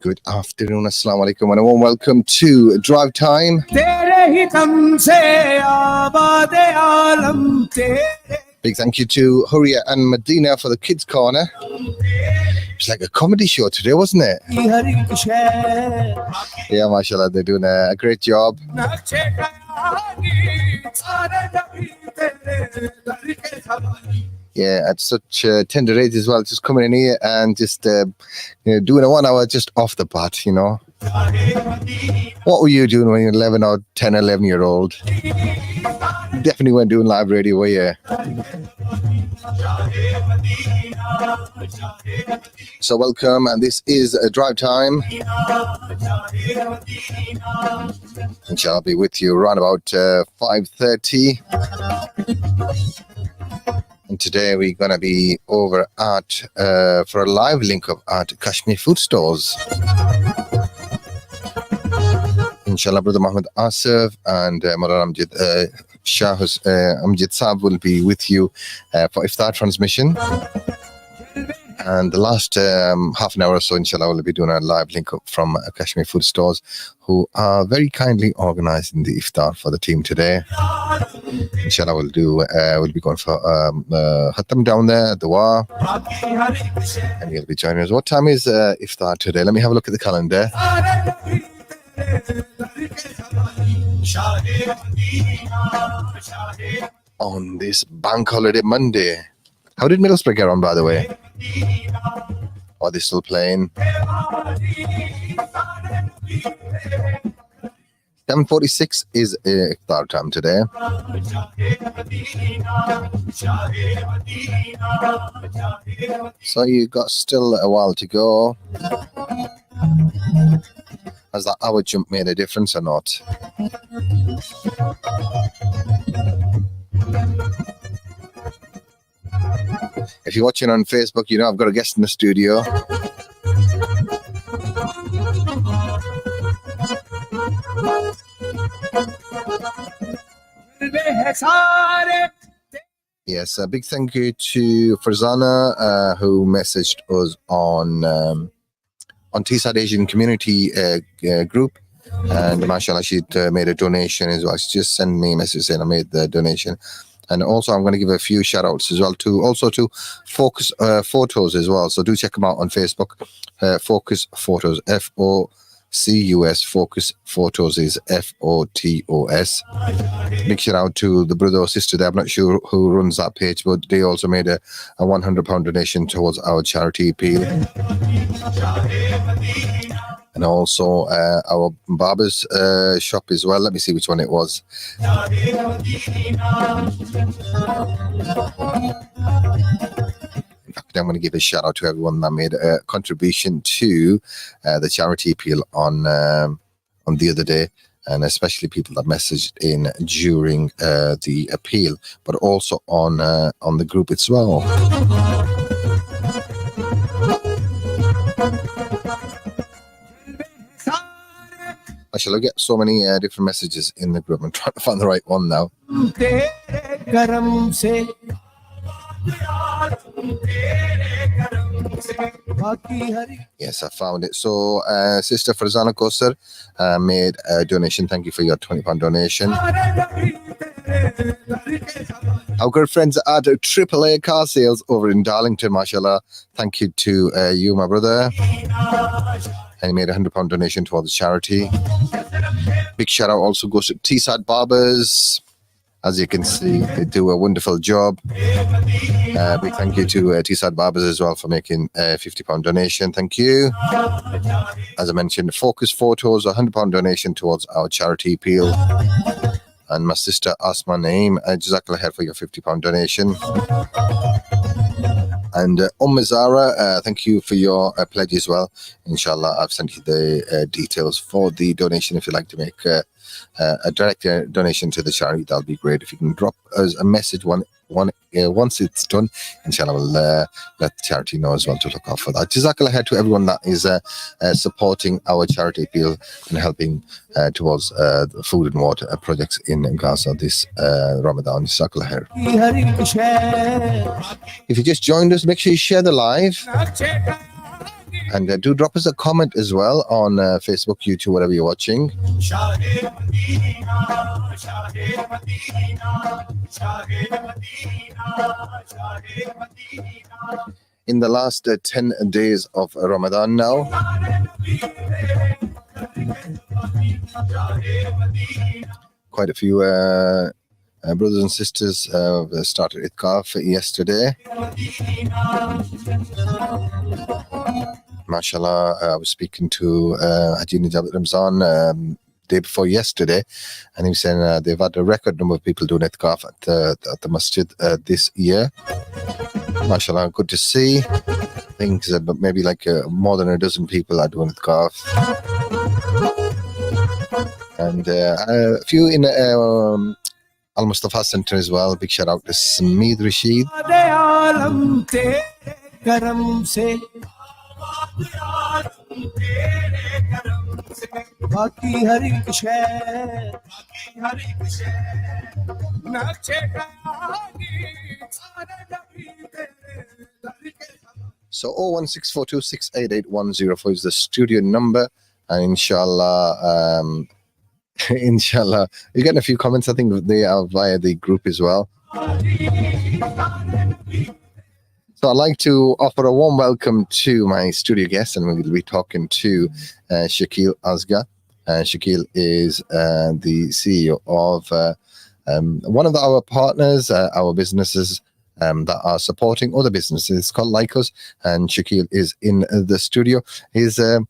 Good afternoon, assalamu alaikum, and a warm welcome to Drive Time. Big thank you to Huria and Medina for the Kids Corner. It's like a comedy show today, wasn't it? Yeah, mashallah, they're doing a great job. Yeah, at such tender age as well, just coming in here and just doing a 1 hour just off the bat, you know. What were you doing when you were 11 or 10, 11-year-old? Definitely weren't doing live radio, were you? So welcome, and this is Drive Time. And I'll be with you around about 5:30. And today we're going to be over at for a live link up at Kashmir Food Stores. Inshallah, Brother Muhammad Asif and Maulana Amjad Shah Amjad Saab will be with you for iftar transmission. And the last half an hour or so, inshallah, we'll be doing a live link up from Kashmir Food Stores, who are very kindly organising the iftar for the team today. Inshallah, we'll be going for Khatam down there, Dua, and you'll be joining us. What time is iftar today? Let me have a look at the calendar. On this bank holiday Monday. How did Middlesbrough get on, by the way? Are they still playing? 7:46 is iftar time today. So you got still a while to go. Has that hour jump made a difference or not? If you're watching on Facebook, you know I've got a guest in the studio. Yes, a big thank you to Farzana who messaged us on Teesside Asian Community group, and mashallah she'd made a donation as well. She just sent me a message saying I made the donation. And also I'm going to give a few shout outs as well to Focus Photos as well, so do check them out on Facebook. Focus Photos, FOCUS, Focus Photos is FOTOS. Big shout out to the brother or sister there, I'm not sure who runs that page, but they also made a £100 donation towards our charity appeal. And also our barber's shop as well. Let me see which one it was. In fact, I'm going to give a shout out to everyone that made a contribution to the charity appeal on the other day, and especially people that messaged in during the appeal, but also on the group as well. I shall get so many different messages in the group. I'm trying to find the right one now. Yes, I found it. So, Sister Farzana Kosar made a donation. Thank you for your £20 donation. Our good friends at AAA Car Sales over in Darlington, mashallah. Thank you to you, my brother. And he made a £100 donation towards the charity. Big shout out also goes to Teesside Barbers. As you can see, they do a wonderful job. Big thank you to Teesside Barbers as well for making a £50 donation. Thank you. As I mentioned, Focus Photos, a £100 donation towards our charity appeal. And my sister Asma Naeem, Jazakallah khair for your £50 donation. And Zara, thank you for your pledge as well. Inshallah, I've sent you the details for the donation. If you'd like to make a direct donation to the charity, that'll be great. If you can drop us a message once it's done, inshallah, we'll let the charity know as well to look out for that. Jazakallah khair to everyone that is supporting our charity appeal and helping towards the food and water projects in Gaza this Ramadan. Jazakallah khair. If you just joined us, make sure you share the live. And do drop us a comment as well on Facebook, YouTube, whatever you're watching. In the last 10 days of Ramadan now, quite a few brothers and sisters started itkaf yesterday. Mashallah, I was speaking to Haji Nijab Ramzan day before yesterday, and he was saying they've had a record number of people doing itkaf at the masjid this year. Mashallah, good to see. I think maybe like more than a dozen people are doing itkaf. And a few in Al Mustafa Center as well. Big shout out to Sameed Rashid. So 01642688104 is the studio number, and inshallah, inshallah, you're getting a few comments. I think they are via the group as well. So I'd like to offer a warm welcome to my studio guest, and we'll be talking to Shakil Asghar. Shakil is the CEO of one of our partners, our businesses that are supporting other businesses. It's called Lycos, and Shakil is in the studio. He's I'm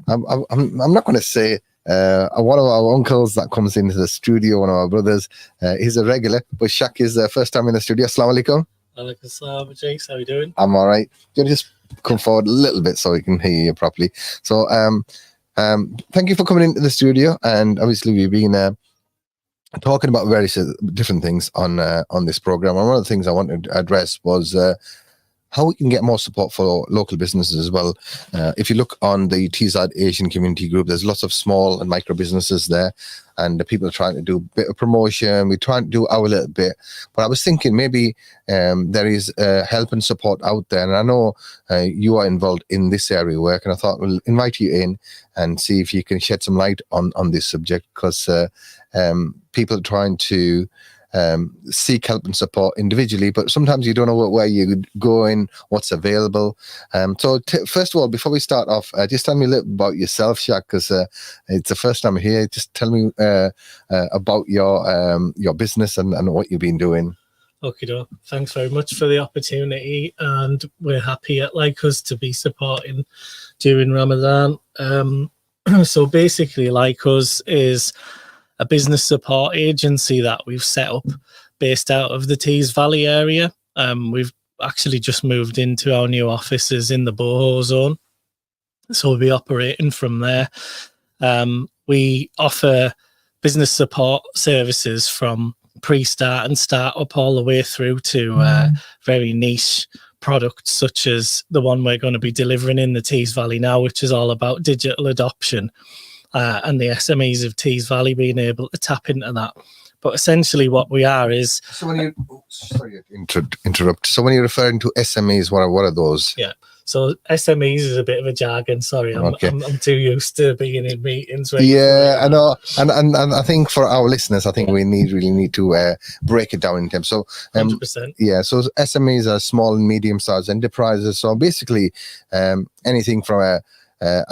not going to say one of our uncles that comes into the studio, one of our brothers. He's a regular, but Shak is the first time in the studio. Assalamu alaikum. Alaikum assalam, Jakes. How are you doing? I'm all right. You want to just come forward a little bit so we can hear you properly. So thank you for coming into the studio, and obviously we've been talking about various different things on this program, and one of the things I wanted to address was how we can get more support for local businesses as well. If you look on the Teesside Asian Community Group, there's lots of small and micro businesses there, and the people are trying to do a bit of promotion. We're trying to do our little bit, but I was thinking maybe there is help and support out there, and I know you are involved in this area of work, and I thought we'll invite you in and see if you can shed some light on this subject, because people are trying to seek help and support individually, but sometimes you don't know where you're going, what's available. So first of all, before we start off, just tell me a little about yourself, Shak, because it's the first time here. Just tell me about your business and what you've been doing. Okay, thanks very much for the opportunity, and we're happy at Lycos to be supporting during Ramadan. So basically, Lycos is a business support agency that we've set up based out of the Tees Valley area. We've actually just moved into our new offices in the Boho zone, so we'll be operating from there. We offer business support services from pre-start and start up all the way through to very niche products, such as the one we're going to be delivering in the Tees Valley now, which is all about digital adoption. And the SMEs of Tees Valley being able to tap into that. But essentially what we are is... So when you... sorry to interrupt. So when you're referring to SMEs, what are those? Yeah. So SMEs is a bit of a jargon. Sorry, I'm too used to being in meetings. Yeah, I know. And I think for our listeners, I think we really need to break it down in terms. So 100%. Yeah, so SMEs are small and medium-sized enterprises. So basically anything from a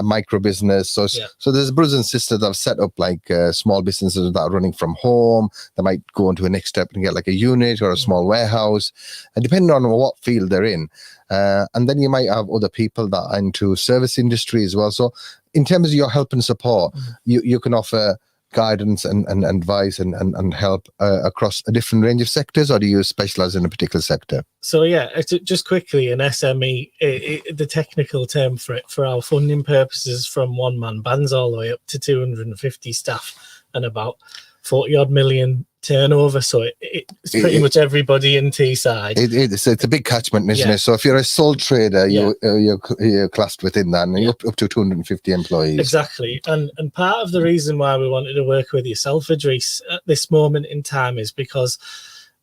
micro business. So there's brothers and sisters that have set up like small businesses that are running from home. They might go into a next step and get like a unit or a small warehouse, and depending on what field they're in. And then you might have other people that are into service industry as well. So in terms of your help and support, you can offer guidance and advice and help across a different range of sectors, or do you specialize in a particular sector? So yeah, just quickly, an SME, the technical term for it, for our funding purposes, from one-man bands all the way up to 250 staff and about 40 odd million turnover. So it's pretty much everybody in Teesside. It's a big catchment, isn't it? So if you're a sole trader, you're classed within that, and you're up to 250 employees. Exactly. And part of the reason why we wanted to work with yourself, Idrees, at this moment in time is because,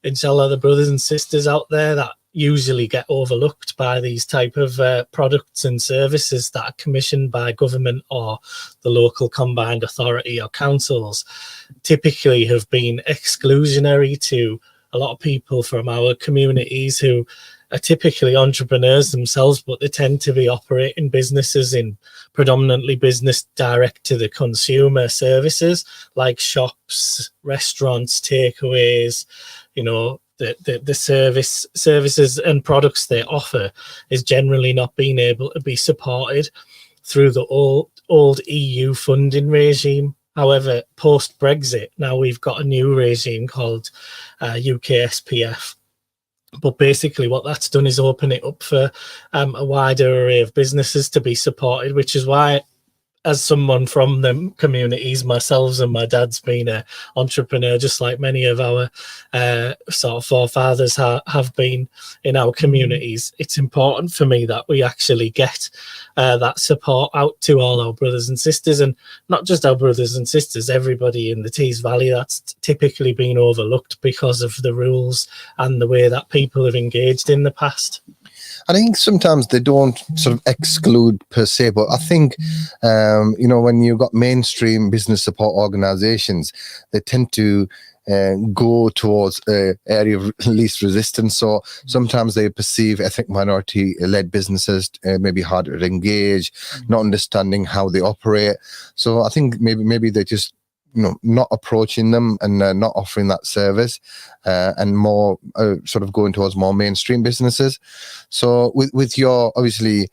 inshallah, the brothers and sisters out there that usually get overlooked by these type of products and services that are commissioned by government or the local combined authority or councils, typically have been exclusionary to a lot of people from our communities who are typically entrepreneurs themselves, but they tend to be operating businesses in predominantly business direct to the consumer services like shops, restaurants, takeaways, you know, the services and products they offer is generally not being able to be supported through the old EU funding regime. However, post-Brexit, now we've got a new regime called UK SPF. But basically what that's done is open it up for a wider array of businesses to be supported, which is why, as someone from the communities, myself and my dad's been an entrepreneur, just like many of our sort of forefathers have been in our communities. It's important for me that we actually get that support out to all our brothers and sisters, and not just our brothers and sisters, everybody in the Tees Valley that's typically been overlooked because of the rules and the way that people have engaged in the past. I think sometimes they don't sort of exclude per se, but I think, you know, when you've got mainstream business support organizations, they tend to go towards an area of least resistance. So sometimes they perceive ethnic minority-led businesses maybe harder to engage, not understanding how they operate. So I think maybe they just, you know, not approaching them and not offering that service, and more sort of going towards more mainstream businesses. So with your obviously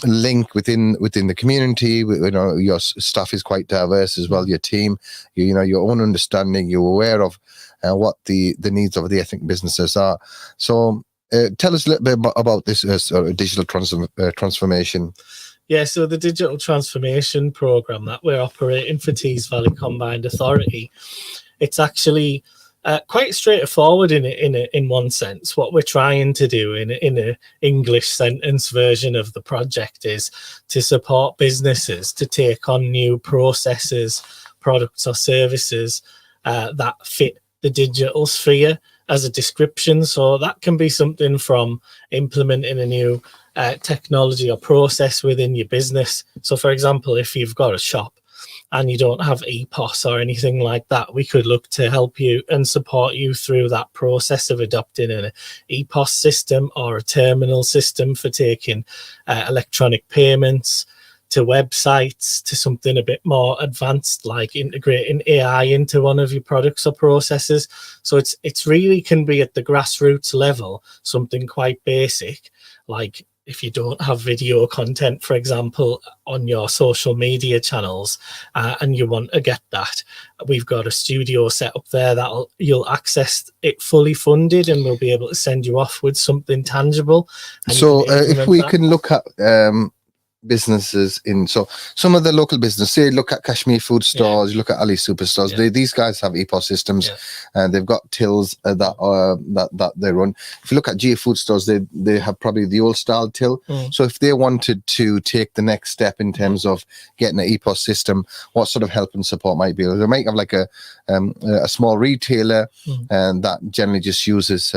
link within the community, you know, your staff is quite diverse as well. Your team, you know, your own understanding, you're aware of what the needs of the ethnic businesses are. So tell us a little bit about this sort of digital transformation. Yeah, so the digital transformation program that we're operating for Tees Valley Combined Authority, it's actually quite straightforward in one sense. What we're trying to do in a English sentence version of the project is to support businesses to take on new processes, products or services that fit the digital sphere as a description. So that can be something from implementing a new technology or process within your business. So for example, if you've got a shop and you don't have EPOS or anything like that, we could look to help you and support you through that process of adopting an EPOS system or a terminal system for taking electronic payments, to websites, to something a bit more advanced like integrating AI into one of your products or processes. So it's really can be at the grassroots level, something quite basic, like if you don't have video content, for example, on your social media channels, and you want to get that, we've got a studio set up there that you'll access it fully funded, and we'll be able to send you off with something tangible. So if we can look at businesses so some of the local business, say look at Kashmir Food Stores, look at Ali Superstores, these guys have EPOS systems, and they've got tills that they run. If you look at GA Food Stores, they have probably the old style till. So if they wanted to take the next step in terms of getting an EPOS system, what sort of help and support might be? They might have like a small retailer and that generally just uses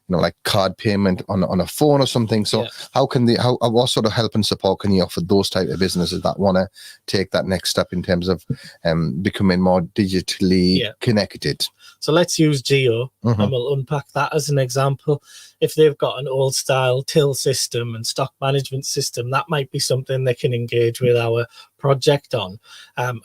like card payment on a phone or something. So what sort of help and support can you offer those type of businesses that want to take that next step in terms of becoming more digitally connected? So let's use Geo and we'll unpack that as an example. If they've got an old style till system and stock management system, that might be something they can engage with our project on. And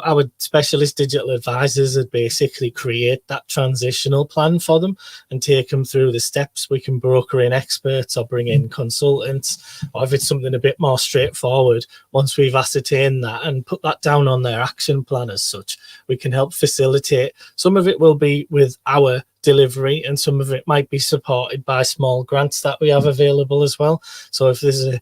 our specialist digital advisors would basically create that transitional plan for them and take them through the steps. We can broker in experts or bring in consultants, or if it's something a bit more straightforward, once we've ascertained that and put that down on their action plan as such, we can help facilitate. Some of it will be with our delivery and some of it might be supported by small grants that we have available as well. So if there's a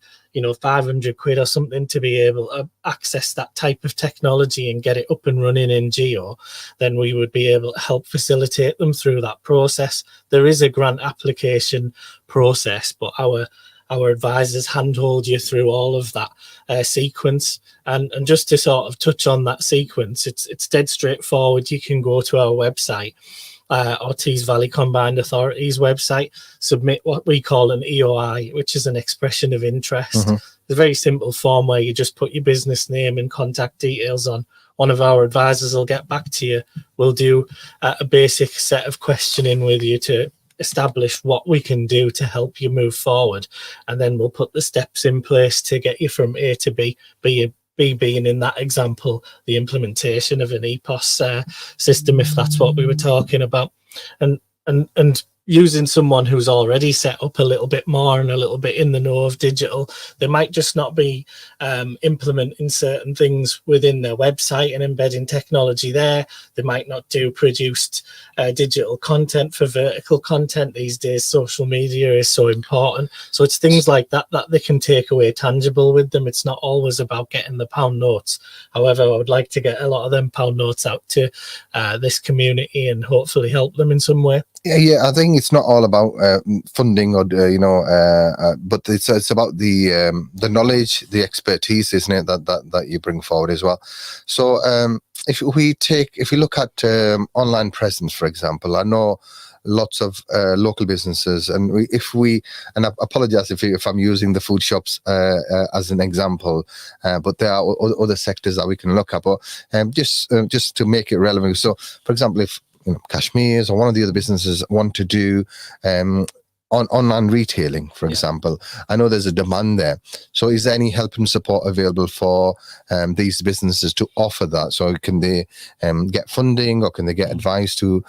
500 quid or something to be able to access that type of technology and get it up and running in Geo, then we would be able to help facilitate them through that process. There is a grant application process, but our advisors handhold you through all of that sequence. And just to sort of touch on that sequence, it's dead straightforward. You can go to our website or Tees Valley Combined Authority's website, submit what we call an EOI, which is an expression of interest. It's a very simple form where you just put your business name and contact details on. One of our advisors will get back to you. We'll do a basic set of questioning with you to establish what we can do to help you move forward. And then we'll put the steps in place to get you from A to B, B being in that example, the implementation of an EPOS system, if that's what we were talking about. And using someone who's already set up a little bit more and a little bit in the know of digital, they might just not be implementing certain things within their website and embedding technology there. They might not do produced digital content for vertical content. These days, social media is so important. So it's things like that that they can take away tangible with them. It's not always about getting the pound notes. However, I would like to get a lot of them pound notes out to this community and hopefully help them in some way. Yeah, I think it's not all about funding or but it's about the knowledge, the expertise, isn't it? That you bring forward as well. So if we look at online presence, for example, I know lots of local businesses, and I apologize if I'm using the food shops as an example, but there are other sectors that we can look at. But just to make it relevant, so for example, if Kashmir's or one of the other businesses want to do online retailing, for example, I know there's a demand there. So is there any help and support available for these businesses to offer that? So can they get funding, or can they get advice to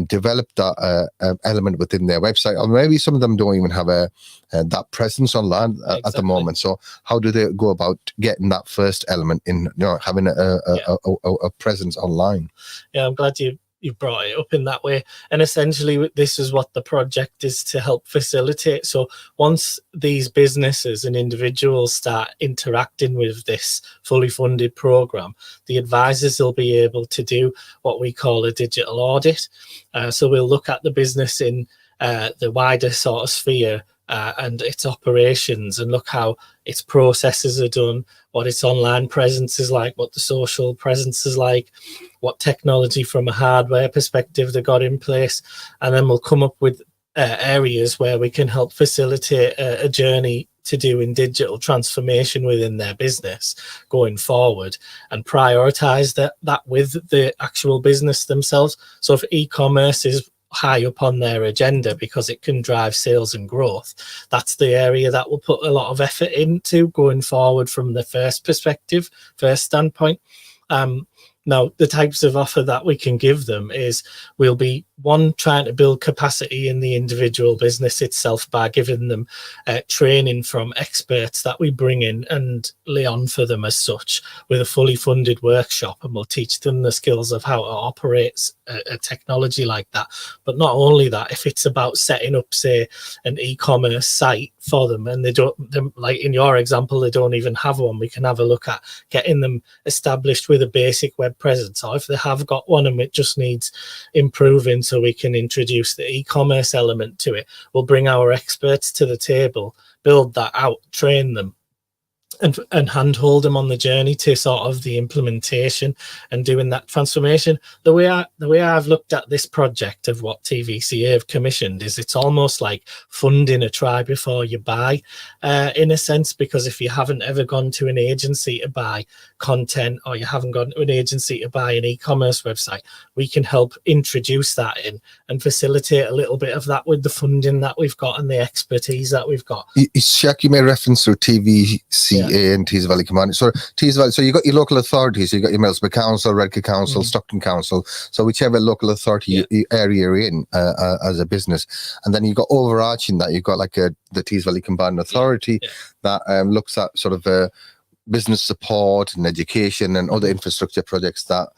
develop that element within their website? Or maybe some of them don't even have that presence online at the moment. So how do they go about getting that first element in, having a presence online? Yeah, I'm glad you brought it up in that way. And essentially this is what the project is to help facilitate. So once these businesses and individuals start interacting with this fully funded program, the advisors will be able to do what we call a digital audit. So we'll look at the business in the wider sort of sphere and its operations, and look how its processes are done, what its online presence is like, what the social presence is like, what technology from a hardware perspective they got in place. And then we'll come up with areas where we can help facilitate a journey to do in digital transformation within their business going forward, and prioritize that with the actual business themselves. So if e-commerce is high up on their agenda because it can drive sales and growth, that's the area that we'll put a lot of effort into going forward from the first standpoint. Now, the types of offer that we can give them is we'll be, one, trying to build capacity in the individual business itself by giving them training from experts that we bring in and lay on for them as such with a fully funded workshop, and we'll teach them the skills of how to operate a technology like that. But not only that, if it's about setting up, say, an e-commerce site for them, and like in your example, they don't even have one, we can have a look at getting them established with a basic web presence, or if they have got one and it just needs improving so we can introduce the e-commerce element to it, we'll bring our experts to the table, build that out, train them, and handhold them on the journey to sort of the implementation and doing that transformation. The way I've looked at this project of what TVCA have commissioned is it's almost like funding a try before you buy, in a sense, because if you haven't ever gone to an agency to buy content, or you haven't gone to an agency to buy an e-commerce website, we can help introduce that in and facilitate a little bit of that with the funding that we've got and the expertise that we've got. Shaq, you made reference to TVCA and Tees Valley Command. So Tees Valley, so you got your local authorities, you got your Middlesbrough Council, Redcar Council, Stockton Council. So whichever local authority area you're in as a business, and then you got overarching that you've got like the Tees Valley Combined Authority that looks at sort of business support and education and other infrastructure projects that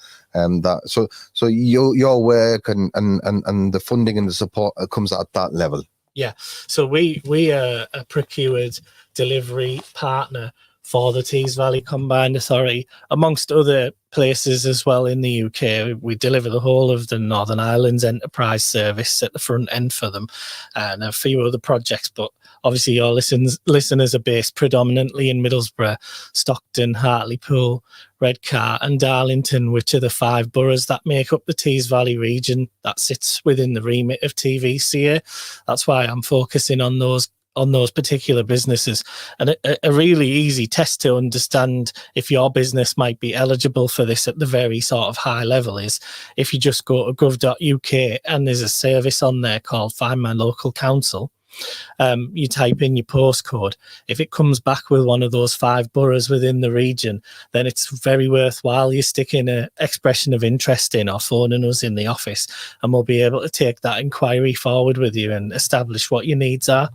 so your work and the funding and the support comes at that level. Yeah. So we are a procured delivery partner for the Tees Valley Combined Authority, amongst other places as well in the UK. We deliver the whole of the Northern Islands enterprise service at the front end for them, and a few other projects, but obviously your listeners are based predominantly in Middlesbrough, Stockton, Hartlepool, Redcar and Darlington, which are the 5 boroughs that make up the Tees Valley region that sits within the remit of TVCA. That's why I'm focusing on those particular businesses. And a really easy test to understand if your business might be eligible for this at the very sort of high level is if you just go to gov.uk and there's a service on there called Find My Local Council. You type in your postcode. If it comes back with one of those 5 boroughs within the region, then it's very worthwhile you sticking an expression of interest in or phoning us in the office, and we'll be able to take that inquiry forward with you and establish what your needs are.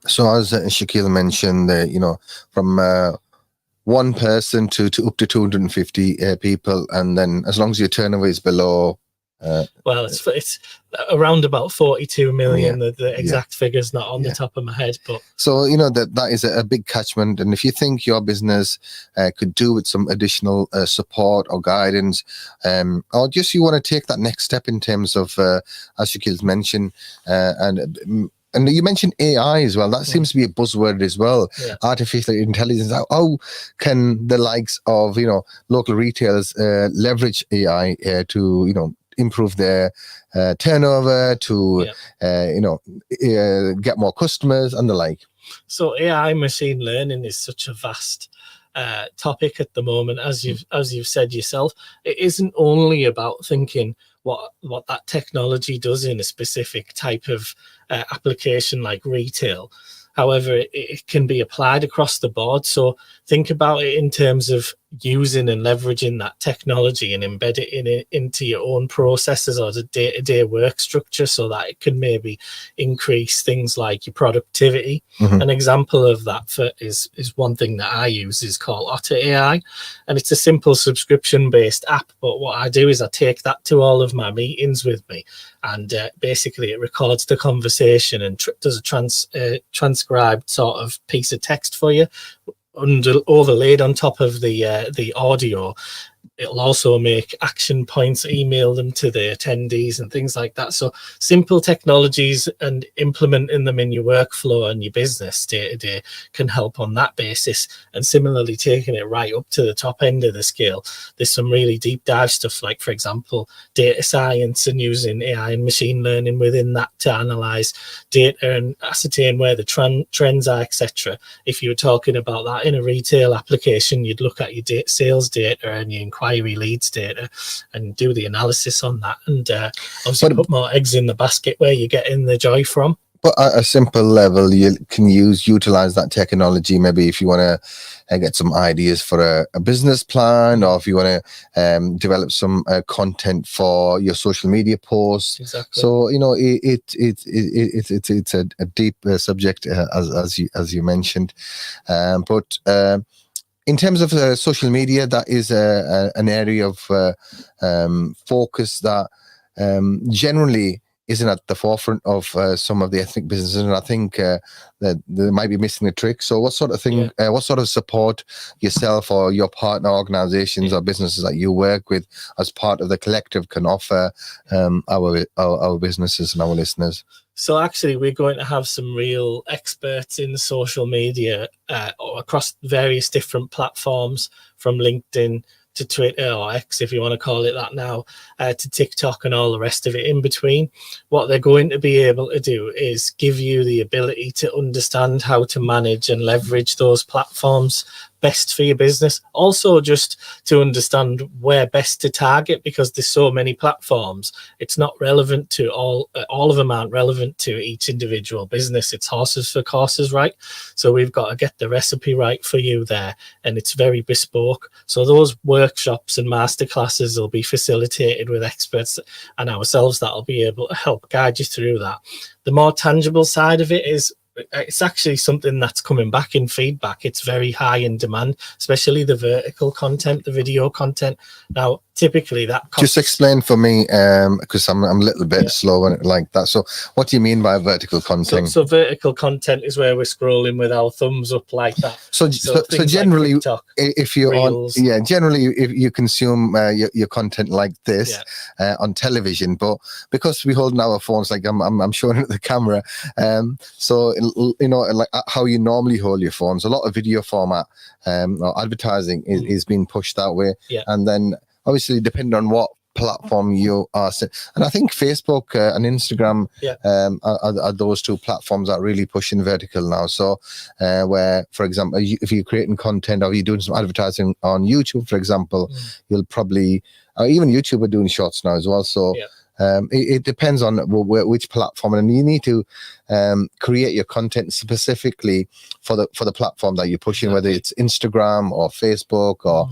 So as Shaquille mentioned, from one person to up to 250 people, and then as long as your turnover is below. Well, it's around about 42 million. The exact figure's not on the top of my head, but so that is a big catchment. And if you think your business could do with some additional support or guidance, or just you want to take that next step in terms of, as Shaquille's mentioned, and you mentioned AI as well. That seems to be a buzzword as well. Yeah. Artificial intelligence. How can the likes of local retailers leverage AI to improve their turnover, to get more customers and the like? So AI machine learning is such a vast topic at the moment, as you've said yourself. It isn't only about thinking what that technology does in a specific type of application like retail. However, it can be applied across the board. So think about it in terms of using and leveraging that technology and embed it into your own processes or the day-to-day work structure, so that it can maybe increase things like your productivity. Mm-hmm. An example of that is one thing that I use is called Otter AI, and it's a simple subscription-based app. But what I do is I take that to all of my meetings with me, and basically it records the conversation and does a transcribed sort of piece of text for you, overlaid on top of the audio. It'll also make action points, email them to the attendees and things like that. So simple technologies and implementing them in your workflow and your business day to day can help on that basis. And similarly, taking it right up to the top end of the scale, there's some really deep dive stuff, like, for example, data science and using AI and machine learning within that to analyze data and ascertain where the trends are, etc. If you were talking about that in a retail application, you'd look at your sales data and your inquiry leads data and do the analysis on that, and obviously put more eggs in the basket where you're getting the joy from. But at a simple level, you can utilize that technology. Maybe if you want to get some ideas for a business plan, or if you want to develop some content for your social media posts. Exactly. So it's a deep subject, as you mentioned, but. In terms of social media, that is an area of focus that generally isn't at the forefront of some of the ethnic businesses, and I think that they might be missing a trick. So what sort of thing, what sort of support yourself or your partner organizations or businesses that you work with as part of the collective can offer our businesses and our listeners? So actually, we're going to have some real experts in social media across various different platforms, from LinkedIn to Twitter, or X, if you want to call it that now, to TikTok and all the rest of it in between. What they're going to be able to do is give you the ability to understand how to manage and leverage those platforms best for your business. Also, just to understand where best to target, because there's so many platforms. It's not relevant to all of them aren't relevant to each individual business. It's horses for courses, right? So we've got to get the recipe right for you there, and it's very bespoke. So those workshops and masterclasses will be facilitated with experts and ourselves that'll be able to help guide you through that. The more tangible side of it is, it's actually something that's coming back in feedback. It's very high in demand, especially the vertical content, the video content. Now, typically that just explain for me, because I'm a little bit slow on it like that. So what do you mean by vertical content? So vertical content is where we're scrolling with our thumbs up like that. So generally, like TikTok, if you're Reels. Generally if you consume your content like this on television, but because we hold our phones, like I'm showing it at the camera, so like how you normally hold your phones. A lot of video format or advertising is being pushed that way. Yeah. And then obviously depending on what platform you are, and I think Facebook and Instagram are those two platforms that are really pushing vertical now. So where, for example, if you're creating content or you're doing some advertising on YouTube, for example, you'll probably, even YouTube are doing shorts now as well. So it depends on which platform, and you need to create your content specifically for the platform that you're pushing, whether it's Instagram or Facebook or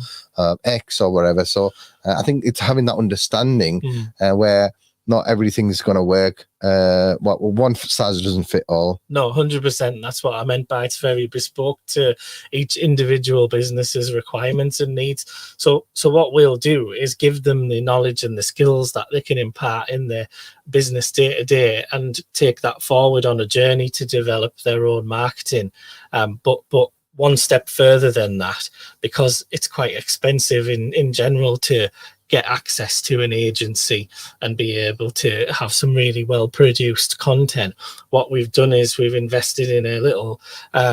X or whatever. So I think it's having that understanding where not everything is going to work. One size doesn't fit all. No, 100%. That's what I meant by it's very bespoke to each individual business's requirements and needs. So what we'll do is give them the knowledge and the skills that they can impart in their business day to day, and take that forward on a journey to develop their own marketing. But one step further than that, because it's quite expensive in general to get access to an agency and be able to have some really well produced content. What we've done is we've invested in a little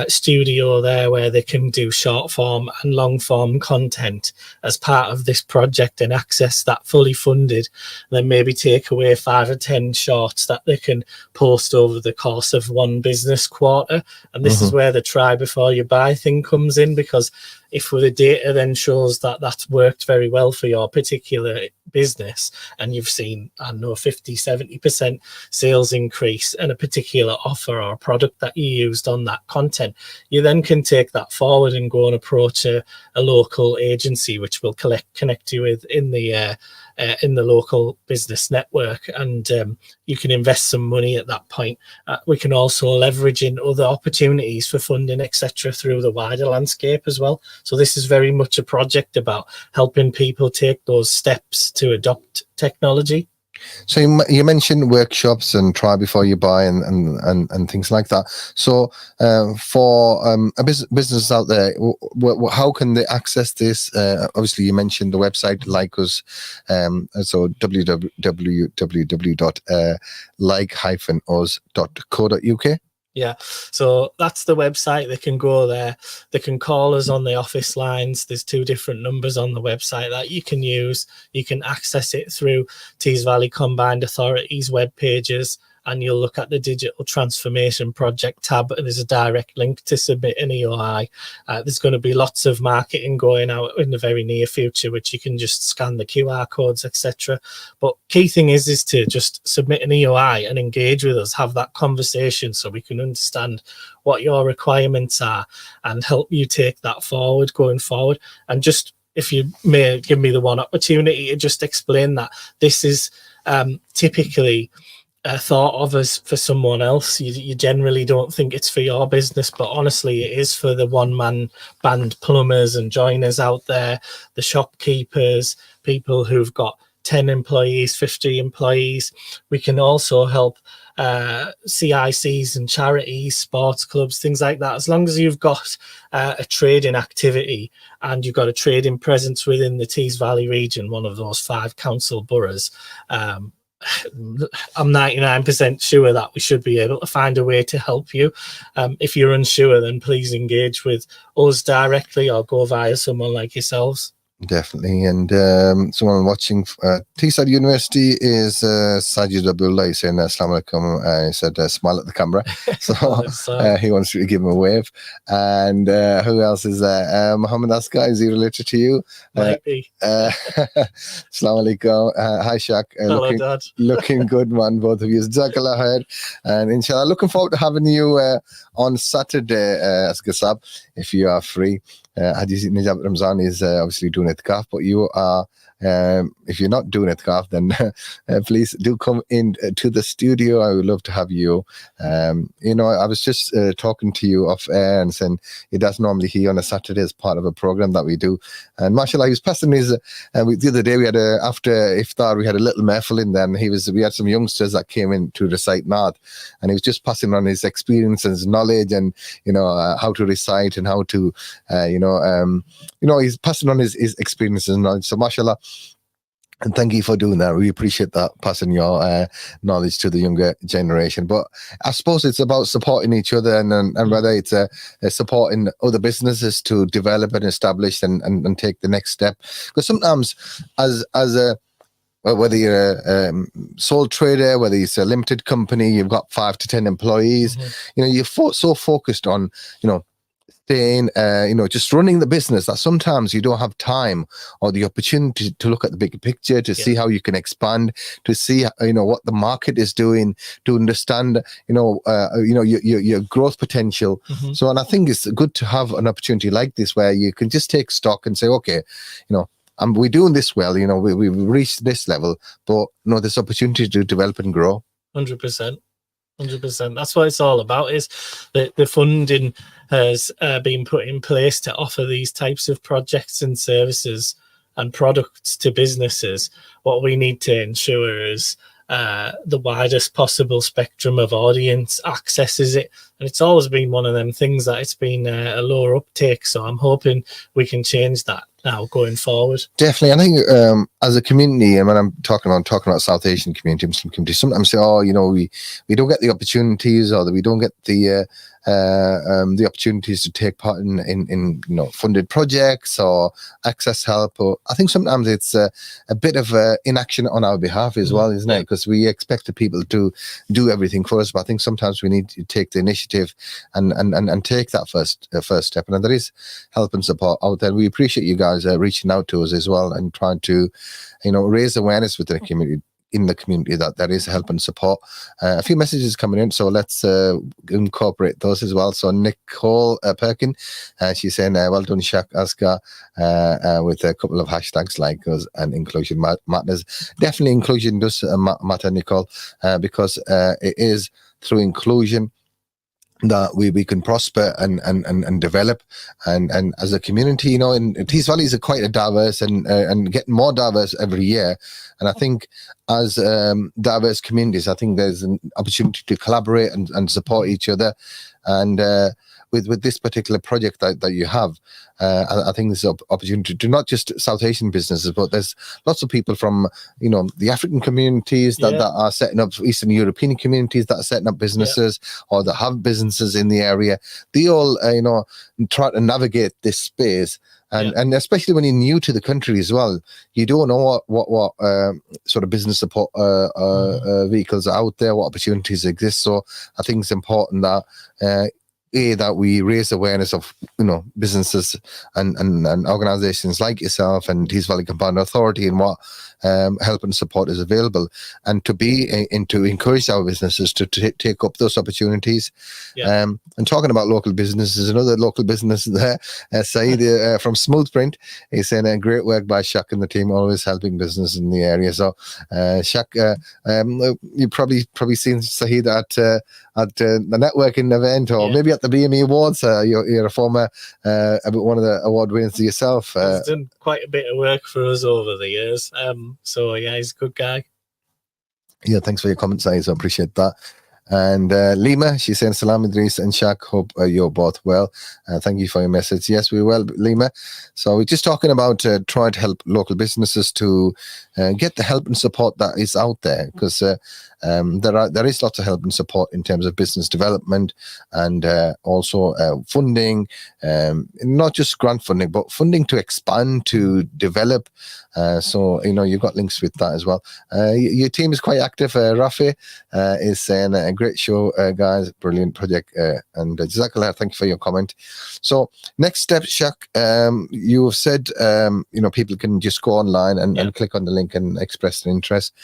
studio there where they can do short form and long form content as part of this project and access that fully funded, and then maybe take away 5 or 10 shorts that they can post over the course of one business quarter. And this is where the try before you buy thing comes in, because if the data then shows that that's worked very well for your particular business, and you've seen, I don't know, 50-70% sales increase in a particular offer or product that you used on that content, you then can take that forward and go and approach a local agency which will connect you with in the local business network, and you can invest some money at that point. We can also leverage in other opportunities for funding, etc., through the wider landscape as well. So this is very much a project about helping people take those steps to adopt technology. So you mentioned workshops and try before you buy and things like that. So for a business out there, how can they access this? Obviously, you mentioned the website like us, so www.like-us.co.uk. Yeah, so that's the website. They can go there. They can call us on the office lines. There's 2 different numbers on the website that you can use. You can access it through Tees Valley Combined Authority's web pages, and you'll look at the Digital Transformation Project tab, and there's a direct link to submit an EOI. There's going to be lots of marketing going out in the very near future, which you can just scan the QR codes, etc. But key thing is to just submit an EOI and engage with us, have that conversation so we can understand what your requirements are and help you take that forward going forward. And just, if you may give me the one opportunity to just explain that this is typically thought of as for someone else. You generally don't think it's for your business, but honestly it is for the one-man band plumbers and joiners out there, the shopkeepers, people who've got 10 employees, 50 employees. We can also help CICs and charities, sports clubs, things like that. As long as you've got a trading activity and you've got a trading presence within the Tees Valley region, one of those 5 council boroughs, I'm 99% sure that we should be able to find a way to help you. If you're unsure, then please engage with us directly or go via someone like yourselves. Definitely. And someone watching Teesside University is Sajid Abdullah. He's saying Assalamu alaikum. He said smile at the camera. So he wants to give him a wave. And who else is there? Muhammad Askar, is he related to you? Might be. Assalamu alaikum. Hi Shaq. Hello, Dad. Looking good, man, both of you. Jazakallah khair. And inshallah, looking forward to having you on Saturday, Askar Sab, if you are free. Hadith Nijab Ramzan is obviously doing itikaf, but you are, if you're not doing itikaf, then please do come in to the studio. I would love to have you. You know, I was just talking to you off air and saying he does normally here on a Saturday as part of a program that we do. And mashallah, he was passing his, the other day we had after iftar, we had a little mehfil in there, and we had some youngsters that came in to recite Naat, and he was just passing on his experience and his knowledge and, you know, how to recite and how to, he's passing on his experiences and knowledge. So mashallah, And thank you for doing that. We appreciate that, passing your knowledge to the younger generation. But I suppose it's about supporting each other, and whether it's supporting other businesses to develop and establish and take the next step. Because sometimes, as a whether you're a sole trader, whether it's a limited company, you've got 5 to 10 employees. You're so focused on staying, just running the business, that sometimes you don't have time or the opportunity to look at the bigger picture, to see how you can expand, to see what the market is doing, to understand your growth potential. So, and I think it's good to have an opportunity like this where you can just take stock and say, okay, we're doing this well, we've reached this level, but there's opportunity to develop and grow. 100%. That's what it's all about, is the funding has been put in place to offer these types of projects and services and products to businesses. What we need to ensure is the widest possible spectrum of audience accesses it. And it's always been one of them things that it's been a lower uptake. So I'm hoping we can change that now going forward. Definitely. I think as a community, and when I'm talking about South Asian community, Muslim community, sometimes say, we don't get the opportunities, or that we don't get the opportunities to take part in funded projects or access help. Or I think sometimes it's a bit of inaction on our behalf as well, isn't it? Because we expect the people to do everything for us, but I think sometimes we need to take the initiative and take that first step. And there is help and support out there. We appreciate you guys reaching out to us as well and trying to raise awareness with the community, in the community, that there is help and support. A few messages coming in, so let's incorporate those as well. So Nicole Perkin, she's saying, well done Shak Aska, with a couple of hashtags like us and inclusion matters. Definitely inclusion does matter, Nicole, because it is through inclusion that we can prosper and develop, and as a community, in Tees Valley is quite a diverse and getting more diverse every year. And I think as diverse communities, I think there's an opportunity to collaborate and support each other. And with this particular project that you have, I think there's an opportunity to not just South Asian businesses, but there's lots of people from the African communities that are setting up, Eastern European communities that are setting up businesses, or that have businesses in the area. They all try to navigate this space. And especially when you're new to the country as well, you don't know what sort of business support vehicles are out there, what opportunities exist. So I think it's important that that we raise awareness of businesses and organizations like yourself and Tees Valley Compound Authority, and what help and support is available, and to encourage our businesses to take up those opportunities. And talking about local businesses, another local business there, Saeed from Smoothprint, is saying great work by Shak and the team, always helping business in the area. So Shak, you probably seen Saeed at the networking event, or maybe at the BME Awards. You're a former one of the award winners yourself. He's done quite a bit of work for us over the years. So he's a good guy. Yeah, thanks for your comments, Saeed. I appreciate that. And Lima, she's saying salam Idrees and Shak, hope you're both well. Thank you for your message. Yes, we're well, Lima. So we're just talking about trying to help local businesses to get the help and support that is out there, because there is lots of help and support in terms of business development, and also funding, not just grant funding, but funding to expand, to develop. So you've got links with that as well. Your team is quite active. Rafi is saying a great show, guys, brilliant project, and Jazakallah, thank you for your comment. So next step, Shak, you have said people can just go online and click on the link and express an interest.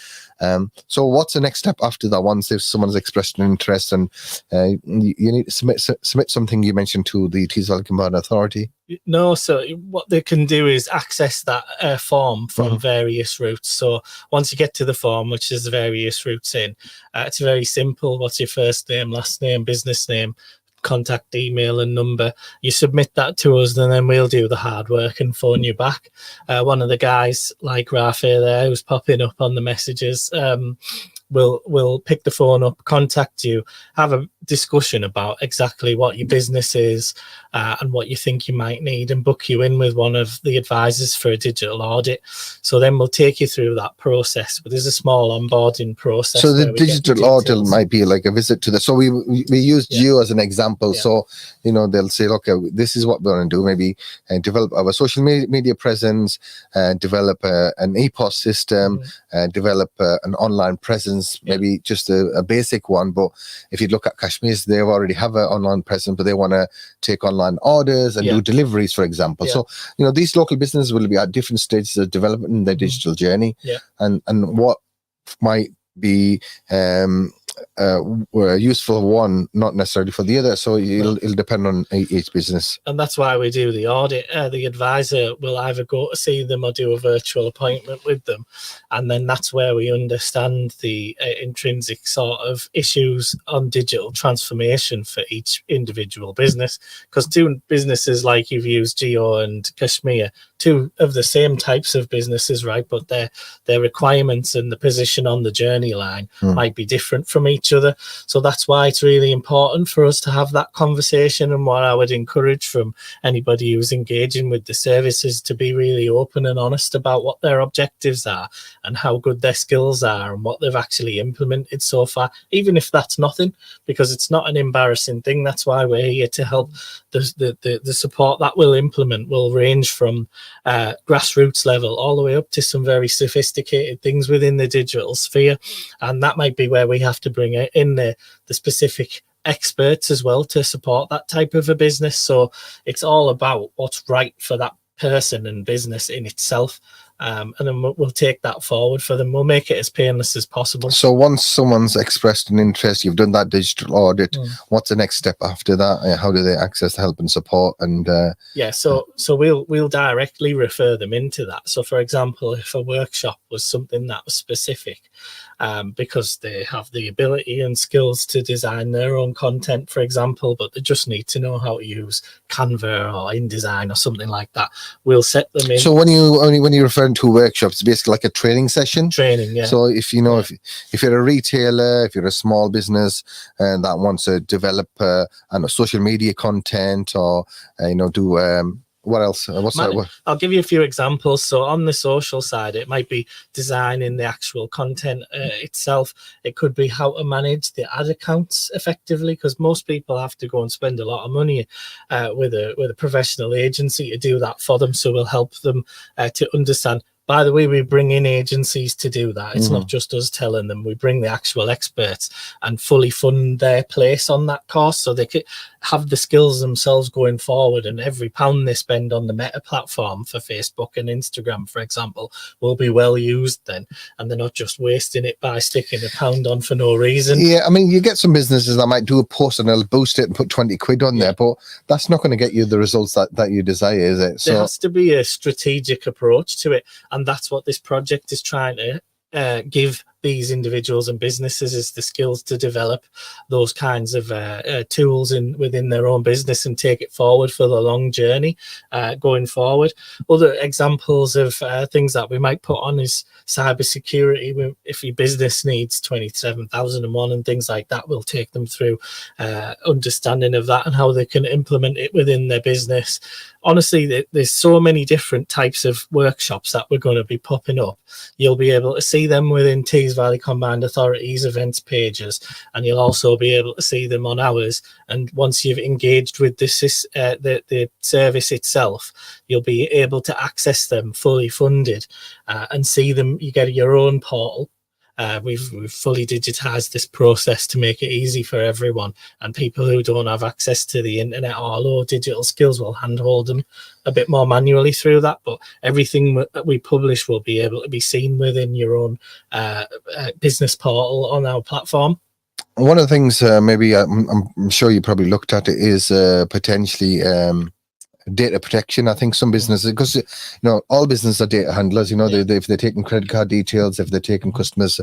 So what's the next step after that? Once if someone's expressed an interest, and you need to submit something, you mentioned, to the Tees Valley Compound Authority? No, so what they can do is access that form from various routes. So once you get to the form, which is the various routes in, it's very simple. What's your first name, last name, business name, contact email and number? You submit that to us, and then we'll do the hard work and phone you back. One of the guys, like Rafi there, who's popping up on the messages, we'll pick the phone up, contact you, have a discussion about exactly what your business is and what you think you might need, and book you in with one of the advisors for a digital audit. So then we'll take you through that process. But there's a small onboarding process. So the digital audit might be like a visit to the. So we used you as an example. So they'll say, look, this is what we're going to do. Maybe develop our social media presence, develop an EPOS system, develop an online presence. Maybe just a basic one. But if you look at Kashmir's, they already have an online presence, but they want to take online orders and do deliveries, for example. So these local businesses will be at different stages of development in their digital journey, and what might be useful one, not necessarily for the other. So it'll depend on each business. And that's why we do the audit. The advisor will either go to see them or do a virtual appointment with them. And then that's where we understand the intrinsic sort of issues on digital transformation for each individual business. Because two businesses like you've used, Geo and Kashmir, two of the same types of businesses, right? But their requirements and the position on the journey line might be different from each other. So that's why it's really important for us to have that conversation. And what I would encourage from anybody who's engaging with the services to be really open and honest about what their objectives are and how good their skills are and what they've actually implemented so far, even if that's nothing, because it's not an embarrassing thing. That's why we're here to help. The support that we'll implement will range from grassroots level all the way up to some very sophisticated things within the digital sphere. And that might be where we have to bring in the specific experts as well to support that type of a business. So it's all about what's right for that person and business in itself. And then we'll take that forward for them. We'll make it as painless as possible. So once someone's expressed an interest, you've done that digital audit, what's the next step after that? How do they access help and support? And so we'll directly refer them into that. So for example, if a workshop was something that was specific, because they have the ability and skills to design their own content, for example, but they just need to know how to use Canva or InDesign or something like that, we'll set them in. So when you refer to workshops, it's basically like a training session. So if if you're a retailer, if you're a small business and that wants to develop social media content or do what else? I'll give you a few examples. So on the social side, it might be designing the actual content itself. It could be how to manage the ad accounts effectively, because most people have to go and spend a lot of money with a professional agency to do that for them. So we'll help them to understand. By the way, we bring in agencies to do that. It's not just us telling them. We bring the actual experts and fully fund their place on that course so they could have the skills themselves going forward. And every pound they spend on the Meta platform for Facebook and Instagram, for example, will be well used then. And they're not just wasting it by sticking a pound on for no reason. Yeah, I mean, you get some businesses that might do a post and they'll boost it and put 20 quid on there, but that's not going to get you the results that you desire, is it? There has to be a strategic approach to it. And that's what this project is trying to give these individuals and businesses, is the skills to develop those kinds of tools within their own business and take it forward for the long journey going forward. Other examples of things that we might put on is cybersecurity. If your business needs 27001 and things like that, we'll take them through understanding of that and how they can implement it within their business. Honestly, there's so many different types of workshops that we're going to be popping up. You'll be able to see them within Tees Valley Combined Authority's events pages, and you'll also be able to see them on ours. And once you've engaged with the service itself, you'll be able to access them fully funded and see them. You get your own portal. We've fully digitized this process to make it easy for everyone, and people who don't have access to the internet or low digital skills will handhold them a bit more manually through that. But everything that we publish will be able to be seen within your own business portal on our platform. One of the things maybe I'm sure you probably looked at it is potentially data protection. I think some businesses, because all businesses are data handlers. If they're taking credit card details, if they're taking customers'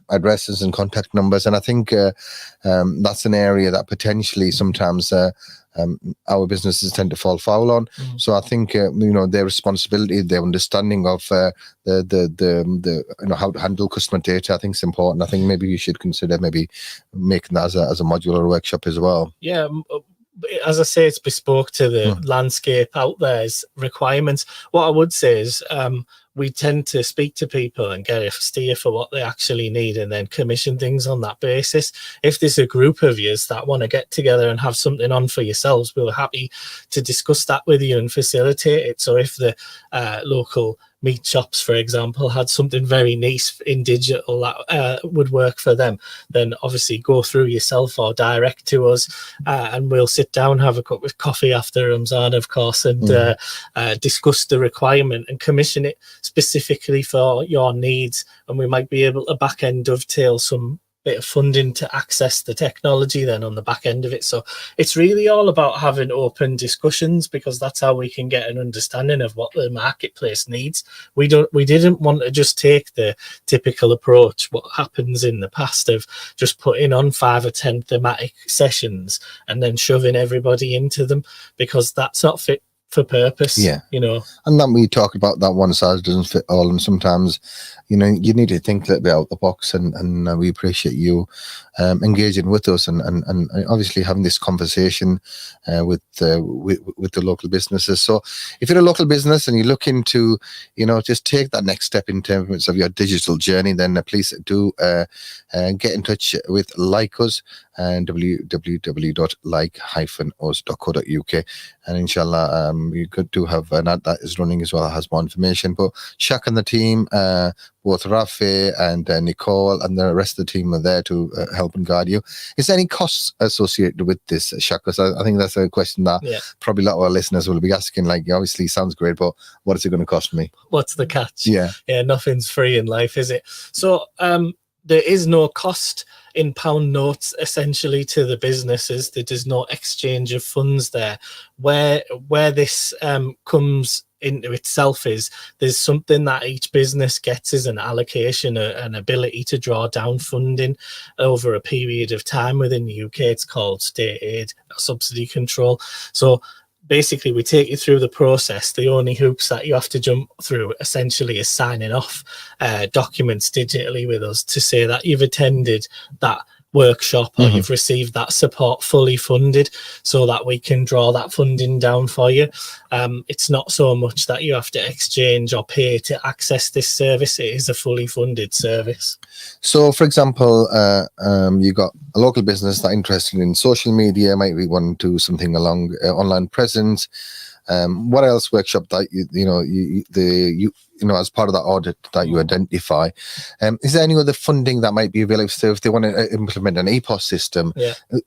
addresses and contact numbers, and I think that's an area that potentially sometimes our businesses tend to fall foul on. So I think their responsibility, their understanding of the how to handle customer data, I think is important. I think maybe you should consider maybe making that as a modular workshop as well. Yeah. As I say, it's bespoke to the landscape out there's requirements. What I would say is we tend to speak to people and get a steer for what they actually need and then commission things on that basis. If there's a group of yous that want to get together and have something on for yourselves, we're happy to discuss that with you and facilitate it. So if the local meat shops, for example, had something very niche in digital that would work for them, then obviously go through yourself or direct to us, and we'll sit down, have a cup of coffee after Ramzan, of course, and discuss the requirement and commission it specifically for your needs. And we might be able to back end dovetail some bit of funding to access the technology then on the back end of it. So it's really all about having open discussions, because that's how we can get an understanding of what the marketplace needs. We didn't want to just take the typical approach, what happens in the past, of just putting on 5 or 10 thematic sessions and then shoving everybody into them, because that's not fit for purpose. And then we talk about that one size doesn't fit all, and sometimes you need to think a little bit out the box, and we appreciate you engaging with us and obviously having this conversation with the local businesses. So if you're a local business and you're looking to just take that next step in terms of your digital journey, then please do get in touch with Like Us and www.like-us.co.uk, and inshallah you could do have an ad that is running as well that has more information. But Shaq and the team, both Rafi and Nicole and the rest of the team are there to help and guide you. Is there any costs associated with this, Shaq? Because I think that's a question that probably a lot of our listeners will be asking. Like, obviously sounds great, but what is it going to cost me? What's the catch? Yeah, nothing's free in life, is it? So there is no cost in pound notes essentially to the businesses. There's no exchange of funds there. Where this comes into itself is there's something that each business gets as an allocation, an ability to draw down funding over a period of time within the UK. It's called state aid subsidy control. So basically, we take you through the process. The only hoops that you have to jump through essentially is signing off documents digitally with us to say that you've attended that workshop or you've received that support fully funded, so that we can draw that funding down for you. It's not so much that you have to exchange or pay to access this service. It is a fully funded service. So, for example, you got a local business that interested in social media, might be wanting to do something along online presence. What else workshop that as part of that audit that you identify? Is there any other funding that might be available? So if they want to implement an EPOS system,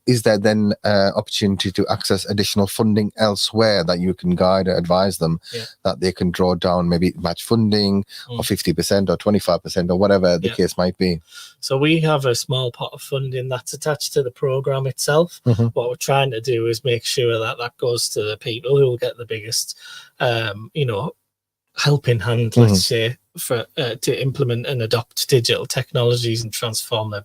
is there then opportunity to access additional funding elsewhere that you can guide or advise them that they can draw down, maybe match funding or 50% or 25% or whatever the case might be? So we have a small pot of funding that's attached to the program itself. What we're trying to do is make sure that that goes to the people who will get the biggest helping hand, let's say, for to implement and adopt digital technologies and transform their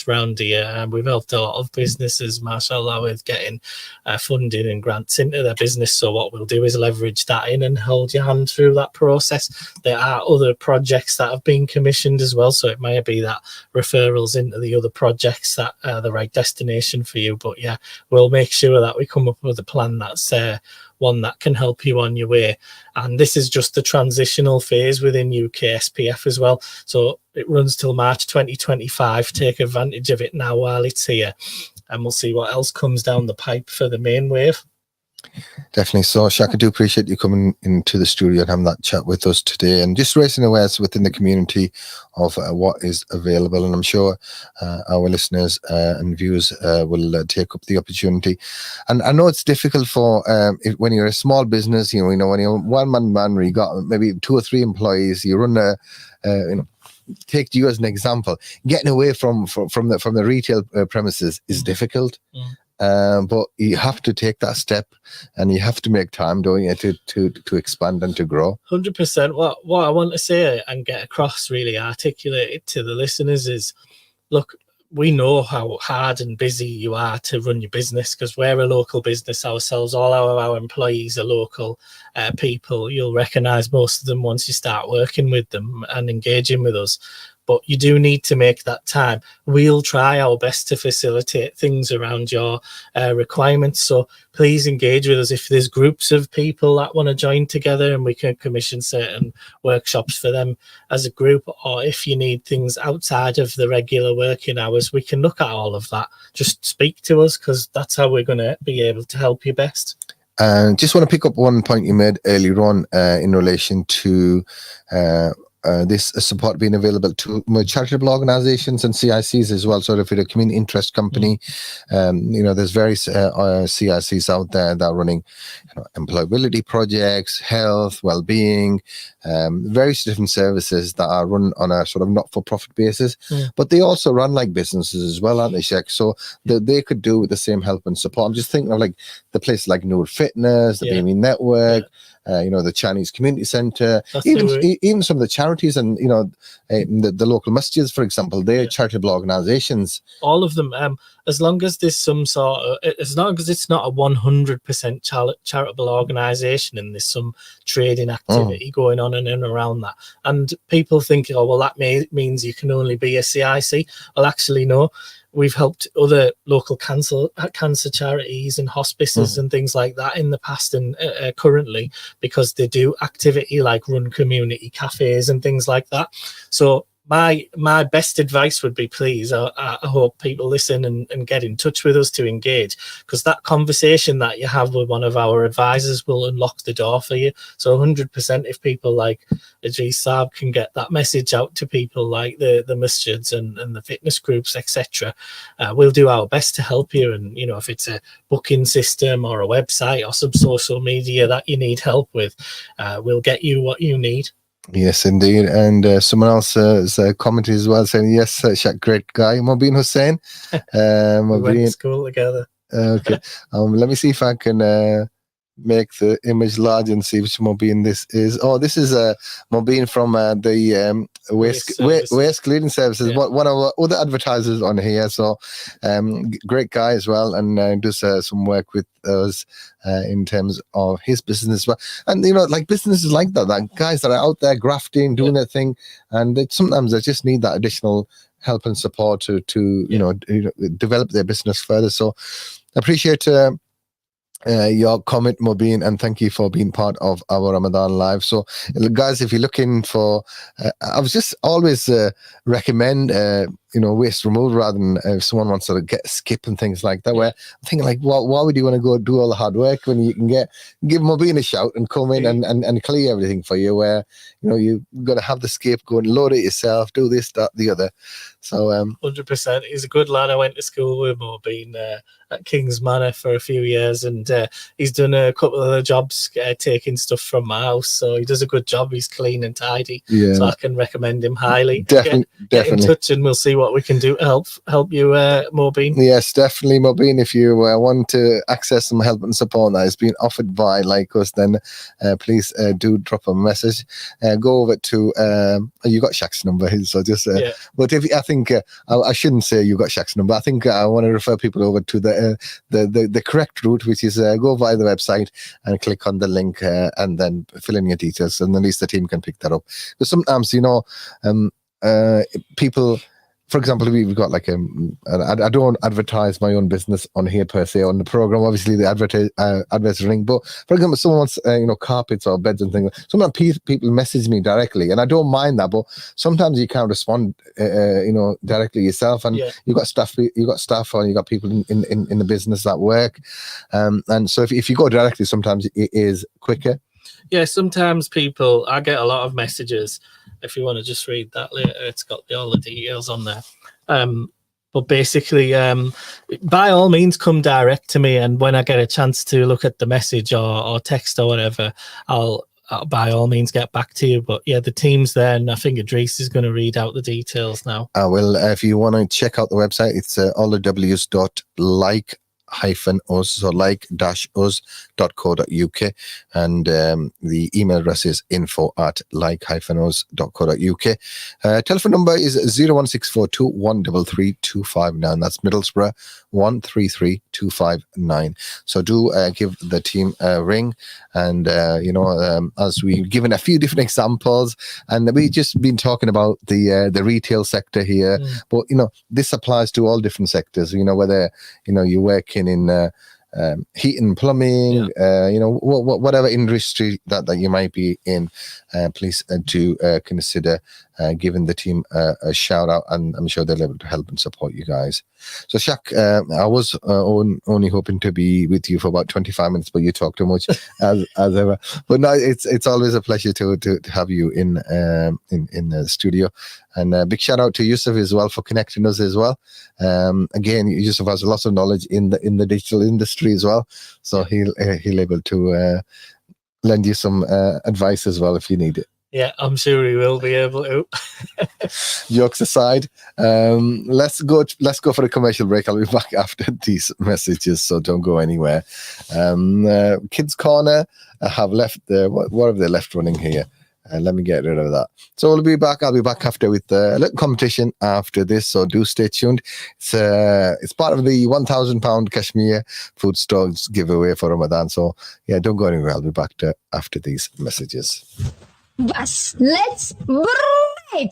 around here. And we've helped a lot of businesses, mashallah, with getting funding and grants into their business. So what we'll do is leverage that in and hold your hand through that process. There are other projects that have been commissioned as well, so it may be that referrals into the other projects that are the right destination for you. But yeah, we'll make sure that we come up with a plan that's one that can help you on your way. And this is just the transitional phase within UK SPF as well. So it runs till March 2025. Take advantage of it now while it's here, and we'll see what else comes down the pipe for the main wave. Definitely. So, Shaq, I do appreciate you coming into the studio and having that chat with us today and just raising awareness within the community of what is available. And I'm sure our listeners and viewers will take up the opportunity. And I know it's difficult for when you're a small business, when you're one-man band where you got maybe 2 or 3 employees, you run take you as an example, getting away from the retail premises is difficult. But you have to take that step and you have to make time, don't you, to expand and to grow. 100%. What I want to say and get across, really articulate it to the listeners is, look, we know how hard and busy you are to run your business because we're a local business ourselves. All our employees are local people. You'll recognise most of them once you start working with them and engaging with us. But you do need to make that time. We'll try our best to facilitate things around your requirements. So please engage with us. If there's groups of people that want to join together and we can commission certain workshops for them as a group, or if you need things outside of the regular working hours, we can look at all of that. Just speak to us because that's how we're going to be able to help you best. And just want to pick up one point you made earlier on in relation to this support being available to charitable organizations and CICs as well. So if you're a community interest company, there's various CICs out there that are running employability projects, health, well-being, various different services that are run on a sort of not-for-profit basis. But they also run like businesses as well, aren't they, Sheikh? So they could do with the same help and support. I'm just thinking of like the places like Noor Fitness, the BME Network, the Chinese Community Centre, even some of the charities and, the local masjids, for example, they're charitable organisations. All of them, as long as there's some sort of, as long as it's not a 100% charitable organisation and there's some trading activity going on in and around that. And people think, that means you can only be a CIC. Well, actually, no. We've helped other local cancer charities and hospices and things like that in the past and currently, because they do activity like run community cafes and things like that. So my best advice would be, please, I hope people listen and get in touch with us to engage, because that conversation that you have with one of our advisors will unlock the door for you. So 100%, if people like Idrees Saab can get that message out to people like the masjids and the fitness groups, etc., we'll do our best to help you. And, if it's a booking system or a website or some social media that you need help with, we'll get you what you need. Yes, indeed. And someone else has commented as well saying, yes, Shaq, great guy, Mobeen Hussain. We went to school together. Okay. Let me see if I can make the image large and see which Mobeen this is. Oh, this is Mobeen from the waste cleaning services. One of our other advertisers on here. So great guy as well, and does some work with us in terms of his business as well. And like businesses like that guys that are out there grafting, doing their thing, and sometimes they just need that additional help and support to develop their business further. So I appreciate your comment, Mobeen, and thank you for being part of our Ramadan live. So guys, if you're looking for I was just always recommend waste removal rather than if someone wants to get a skip and things like that, where I'm thinking like, why would you want to go do all the hard work when you can give Mobeen a shout and come in and clear everything for you, where you've got to have the skip, go and load it yourself, do this, that, the other. So 100%, he's a good lad. I went to school with Mobeen at King's Manor for a few years, and he's done a couple of the jobs taking stuff from my house, so he does a good job. He's clean and tidy, so I can recommend him highly. Definitely get in touch and we'll see what we can do to help you, Mobeen. Yes, definitely, Mobeen. If you want to access some help and support that is being offered by us, then please do drop a message. Go over to you got Shaq's number, so just but if I think I shouldn't say you got Shaq's number. I think I want to refer people over to the correct route, which is go via the website and click on the link and then fill in your details, and at least the team can pick that up. Because sometimes people for example, we've got like I don't advertise my own business on here per se on the program. Obviously, the adverts ring. But for example, someone wants carpets or beds and things. Sometimes people message me directly, and I don't mind that. But sometimes you can't respond, directly yourself, and you've got staff, or you got people in the business that work, and so if you go directly, sometimes it is quicker. Yeah, sometimes I get a lot of messages. If you want to just read that later, it's got all the details on there. But basically, by all means, come direct to me. And when I get a chance to look at the message or text or whatever, I'll by all means get back to you. But yeah, the team's there, and I think Idrees is going to read out the details now. Well, if you want to check out the website, it's all the w's.like-us, so like-us.co.uk, and the email address is info@like-us.co.uk. Telephone number is 01642 133 259. That's Middlesbrough 133259. So do give the team a ring, and as we've given a few different examples, and we've just been talking about the retail sector here, but this applies to all different sectors. Whether you work in heat and plumbing, whatever industry that you might be in, please do consider giving the team a shout out, and I'm sure they'll be able to help and support you guys. So Shaq, I was only hoping to be with you for about 25 minutes, but you talk too much as ever. But no, it's always a pleasure to have you in the studio. And big shout out to Yusuf as well for connecting us as well. Again, Yusuf has lots of knowledge in the digital industry as well, so he'll able to lend you some advice as well if you need it. Yeah, I'm sure he will be able to. Jokes aside, let's go for a commercial break. I'll be back after these messages, so don't go anywhere. Kids Corner have left. What have they left running here? Let me get rid of that. So I'll be back after with a little competition after this, so do stay tuned. It's part of the £1,000 Kashmir Food Store giveaway for Ramadan. So yeah, don't go anywhere. I'll be back after these messages. Bus, let's break.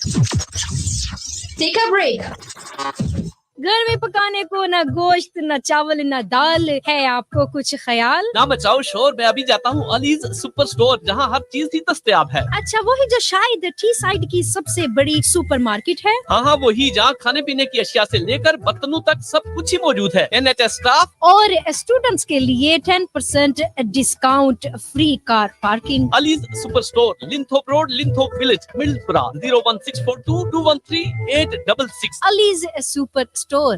Take a break. घर में पकाने को ना गोश्त ना चावल ना दाल है आपको कुछ ख्याल ना मचाओ शोर मैं अभी जाता हूँ अलीज सुपर स्टोर जहाँ हर चीज ही दस्तयाब है अच्छा वही जो शायद टी साइड की सबसे बड़ी सुपरमार्केट है हाँ वही जहाँ खाने पीने की अशिया से लेकर बर्तनों तक सब कुछ ही मौजूद है NHS स्टाफ और स्टूडेंट्स के लिए 10% discount free car parking Ali's super store Linthorpe road Linthorpe village Middlesbrough 01642213866 Ali's super Store.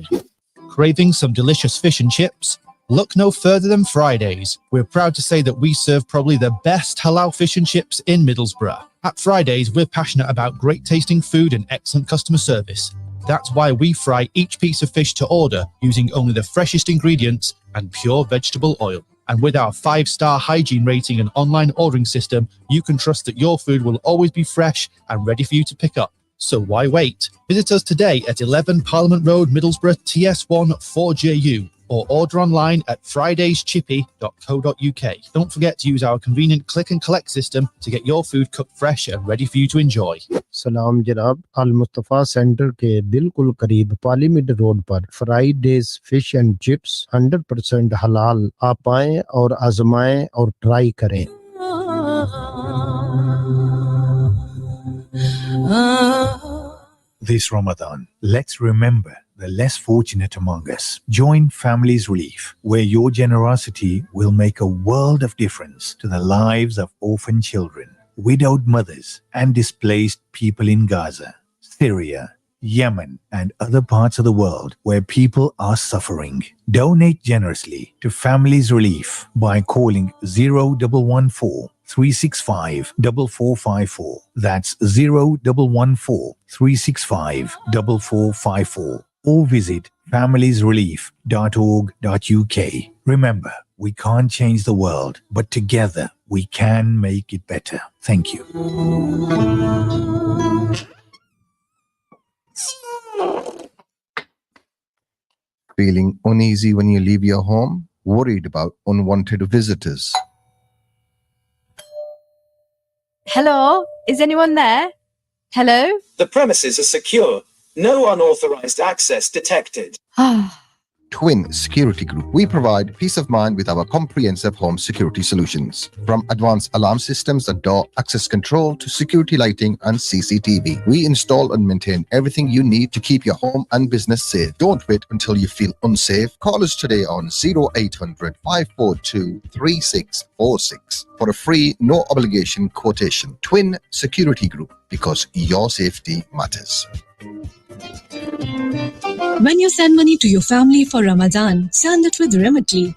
Craving some delicious fish and chips? Look no further than Fridays. We're proud to say that we serve probably the best halal fish and chips in Middlesbrough. At Fridays, we're passionate about great tasting food and excellent customer service. That's why we fry each piece of fish to order using only the freshest ingredients and pure vegetable oil. And with our 5-star hygiene rating and online ordering system, you can trust that your food will always be fresh and ready for you to pick up. So why wait? Visit us today at 11 Parliament Road, Middlesbrough, TS1 4JU, or order online at fridayschippy.co.uk. Don't forget to use our convenient click and collect system to get your food cooked fresh and ready for you to enjoy. सलाम जनाब अल Mustafa centre के बिल्कुल करीब parliament road पर Fridays fish and chips 100% हलाल आप आएं और आजमाएं और ट्राई करें This Ramadan, let's remember the less fortunate among us. Join Families Relief, where your generosity will make a world of difference to the lives of orphan children, widowed mothers, and displaced people in Gaza, Syria, Yemen, and other parts of the world where people are suffering. Donate generously to Families Relief by calling 0114 365 4454. That's 0114 365 4454. Or visit familiesrelief.org.uk. Remember, we can't change the world, but together we can make it better. Thank you. Feeling uneasy when you leave your home? Worried about unwanted visitors? Hello? Is anyone there? Hello? The premises are secure. No unauthorized access detected. Twin Security Group. We provide peace of mind with our comprehensive home security solutions. From advanced alarm systems and door access control to security lighting and CCTV. We install and maintain everything you need to keep your home and business safe. Don't wait until you feel unsafe. Call us today on 0800 542 3646 for a free, no obligation quotation. Twin Security Group, because your safety matters. When you send money to your family for Ramadan, send it with Remitly.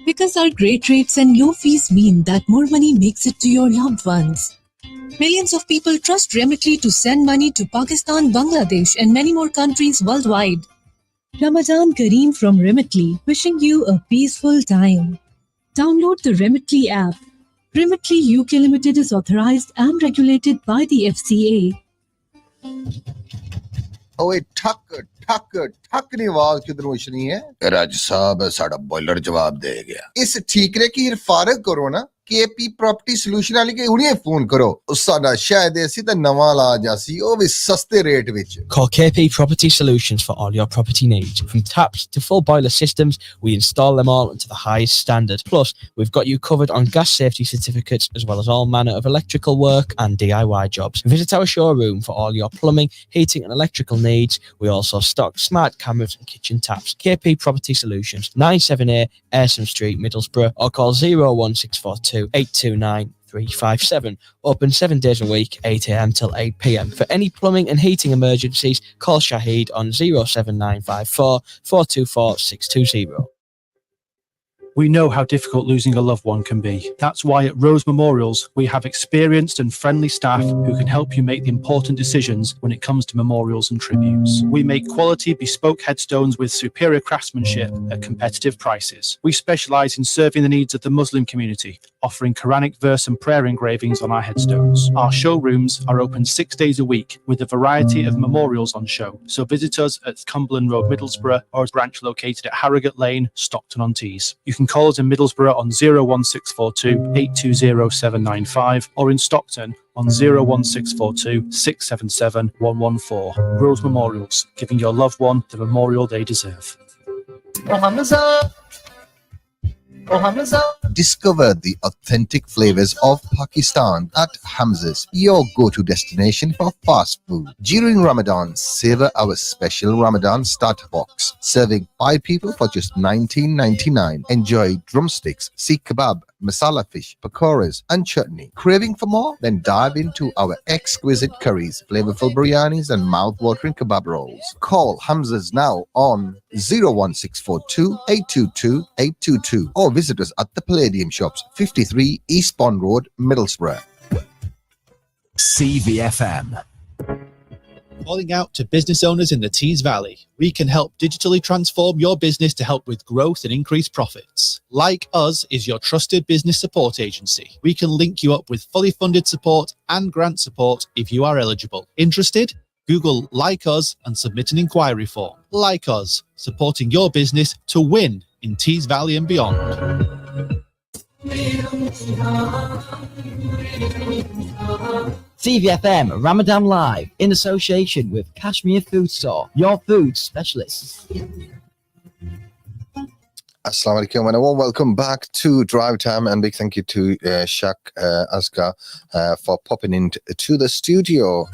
Because our great rates and low fees mean that more money makes it to your loved ones. Millions of people trust Remitly to send money to Pakistan, Bangladesh, and many more countries worldwide. Ramadan Kareem from Remitly, wishing you a peaceful time. Download the Remitly app. Remitly UK Limited is authorized and regulated by the FCA. ओए ठक ठक ठक आवाज किधरों इशनी है राज साहब साड़ा boiler जवाब दे गया इस ठीकरे की हिफाजत करो ना केपी प्रॉपर्टी सॉल्यूशन वाली के उन्हें फोन करो उस साडा शायद ऐसी तो नवा ला जासी ओ भी सस्ते rate which Call KP Property Solutions for all your property needs. From taps to full boiler systems, we install them all to the highest standard. Plus, we've got you covered on gas safety certificates as well as all manner of electrical work and DIY jobs. Visit our showroom for all your plumbing, heating and electrical needs. We also stock smart cameras and kitchen taps. KP Property Solutions, 97A Ayrsham Street, Middlesbrough, or call 01642 829 357. Open 7 days a week, 8 a.m. till 8 p.m. For any plumbing and heating emergencies, call Shahid on 07954 424 620. We know how difficult losing a loved one can be. That's why at Rose Memorials, we have experienced and friendly staff who can help you make the important decisions when it comes to memorials and tributes. We make quality, bespoke headstones with superior craftsmanship at competitive prices. We specialise in serving the needs of the Muslim community, offering Quranic verse and prayer engravings on our headstones. Our showrooms are open 6 days a week with a variety of memorials on show. So visit us at Cumberland Road, Middlesbrough, or a branch located at Harrogate Lane, Stockton-on-Tees. You can call us in Middlesbrough on 01642 820 795 or in Stockton on 01642 677 114. Rose Memorials, giving your loved one the memorial they deserve. Discover the authentic flavors of Pakistan at Hamza's, your go-to destination for fast food. During Ramadan, savor our special Ramadan starter box, serving 5 people for just $19.99. Enjoy drumsticks, seekh kebab, masala fish, pakoras, and chutney. Craving for more? Then dive into our exquisite curries, flavorful biryanis, and mouth-watering kebab rolls. Call Hamza's now on 01642 822 822 or visit us at the Palladium Shops, 53 East Bond Road, Middlesbrough. CVFM. Calling out to business owners in the Tees Valley. We can help digitally transform your business to help with growth and increase profits. Like Us is your trusted business support agency. We can link you up with fully funded support and grant support if you are eligible. Interested? Google Like Us and submit an inquiry form. Like Us, supporting your business to win in Tees Valley and beyond. CVFM Ramadan Live in association with Kashmir Food Store, your food specialists. Assalamu alaikum and a warm welcome back to Drivetime, and big thank you to Shak Azka for popping into the studio.